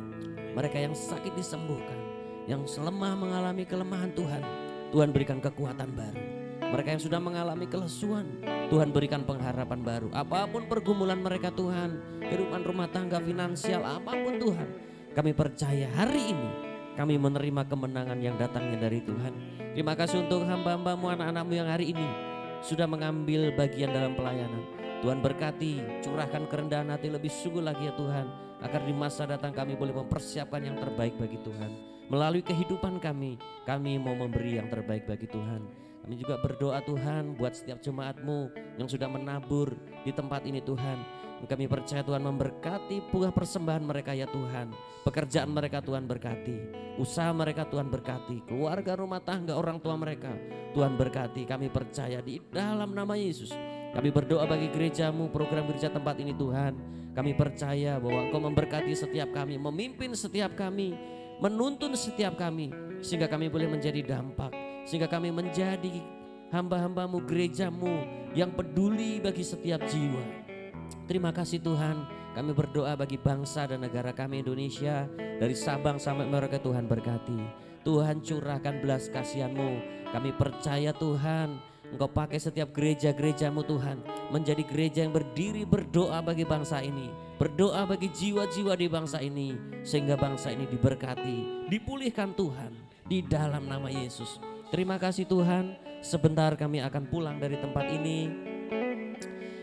Mereka yang sakit disembuhkan, yang lemah mengalami kelemahan Tuhan berikan kekuatan baru. Mereka yang sudah mengalami kelesuan, Tuhan berikan pengharapan baru. Apapun pergumulan mereka Tuhan, kehidupan rumah tangga, finansial, apapun Tuhan, kami percaya hari ini kami menerima kemenangan yang datangnya dari Tuhan. Terima kasih untuk hamba-hamba-Mu, anak-anak-Mu yang hari ini sudah mengambil bagian dalam pelayanan. Tuhan berkati, curahkan kerendahan hati lebih sungguh lagi ya Tuhan, agar di masa datang kami boleh mempersiapkan yang terbaik bagi Tuhan. Melalui kehidupan kami mau memberi yang terbaik bagi Tuhan. Kami juga berdoa Tuhan buat setiap jemaat-Mu yang sudah menabur di tempat ini Tuhan. Kami percaya Tuhan memberkati buah persembahan mereka ya Tuhan. Pekerjaan mereka Tuhan berkati, usaha mereka Tuhan berkati, keluarga rumah tangga orang tua mereka Tuhan berkati. Kami percaya di dalam nama Yesus. Kami berdoa bagi gereja-Mu, program gereja tempat ini Tuhan. Kami percaya bahwa Engkau memberkati setiap kami, memimpin setiap kami, menuntun setiap kami, sehingga kami boleh menjadi dampak, sehingga kami menjadi hamba-hamba-Mu, gereja-Mu yang peduli bagi setiap jiwa. Terima kasih Tuhan, kami berdoa bagi bangsa dan negara kami Indonesia, dari Sabang sampai Merauke Tuhan berkati. Tuhan curahkan belas kasihan-Mu. Kami percaya Tuhan, Engkau pakai setiap gereja-gereja-Mu Tuhan, menjadi gereja yang berdiri berdoa bagi bangsa ini, berdoa bagi jiwa-jiwa di bangsa ini, sehingga bangsa ini diberkati, dipulihkan Tuhan, di dalam nama Yesus. Terima kasih Tuhan, sebentar kami akan pulang dari tempat ini.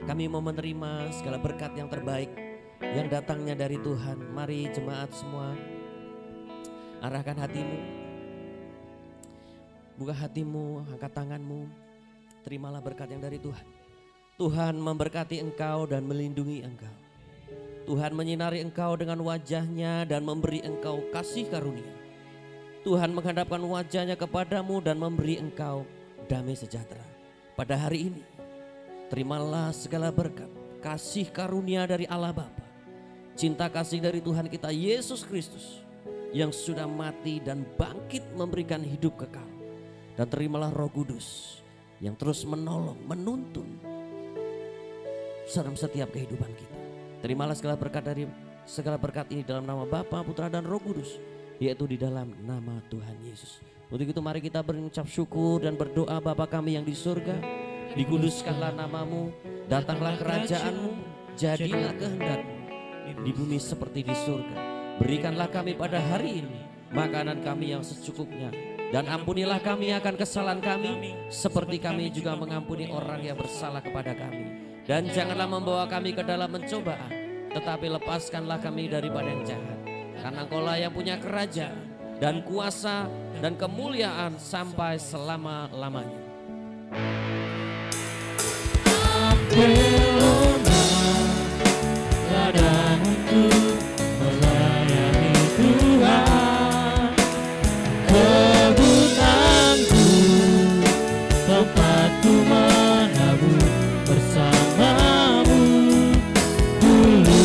Kami mau menerima segala berkat yang terbaik yang datangnya dari Tuhan. Mari jemaat semua, arahkan hatimu, buka hatimu, angkat tanganmu, terimalah berkat yang dari Tuhan. Tuhan memberkati engkau dan melindungi engkau. Tuhan menyinari engkau dengan wajahnya dan memberi engkau kasih karunia. Tuhan menghadapkan wajahnya kepadamu dan memberi engkau damai sejahtera. Pada hari ini terimalah segala berkat, kasih karunia dari Allah Bapa, cinta kasih dari Tuhan kita Yesus Kristus yang sudah mati dan bangkit memberikan hidup kekal. Dan terimalah Roh Kudus yang terus menolong, menuntun dalam setiap kehidupan kita. Terimalah segala berkat ini dalam nama Bapa, Putra dan Roh Kudus, yaitu di dalam nama Tuhan Yesus. Untuk itu mari kita berucap syukur dan berdoa. Bapa kami yang di surga, dikuduskanlah namamu, datanglah kerajaanmu, jadilah kehendak-Mu di bumi seperti di surga. Berikanlah kami pada hari ini makanan kami yang secukupnya, dan ampunilah kami akan kesalahan kami, seperti kami juga mengampuni orang yang bersalah kepada kami. Dan janganlah membawa kami ke dalam pencobaan, tetapi lepaskanlah kami daripada yang jahat. Karena Engkaulah yang punya kerajaan dan kuasa dan kemuliaan sampai selama-lamanya. Ladang untuk melayani Tuhan, kebunanku, tempatku menabur bersamamu, dulu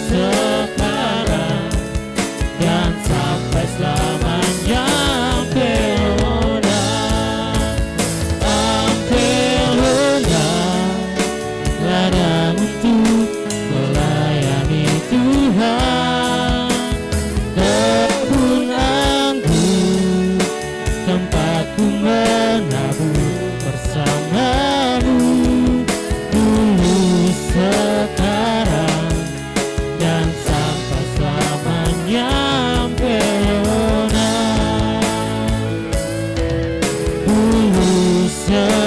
sekarang dan sampai selamanya. Ladang untuk melayani Tuhan, kebun anggur, tempatku menabur bersamamu, dulu sekarang dan sampai selamanya. Dulu sekarang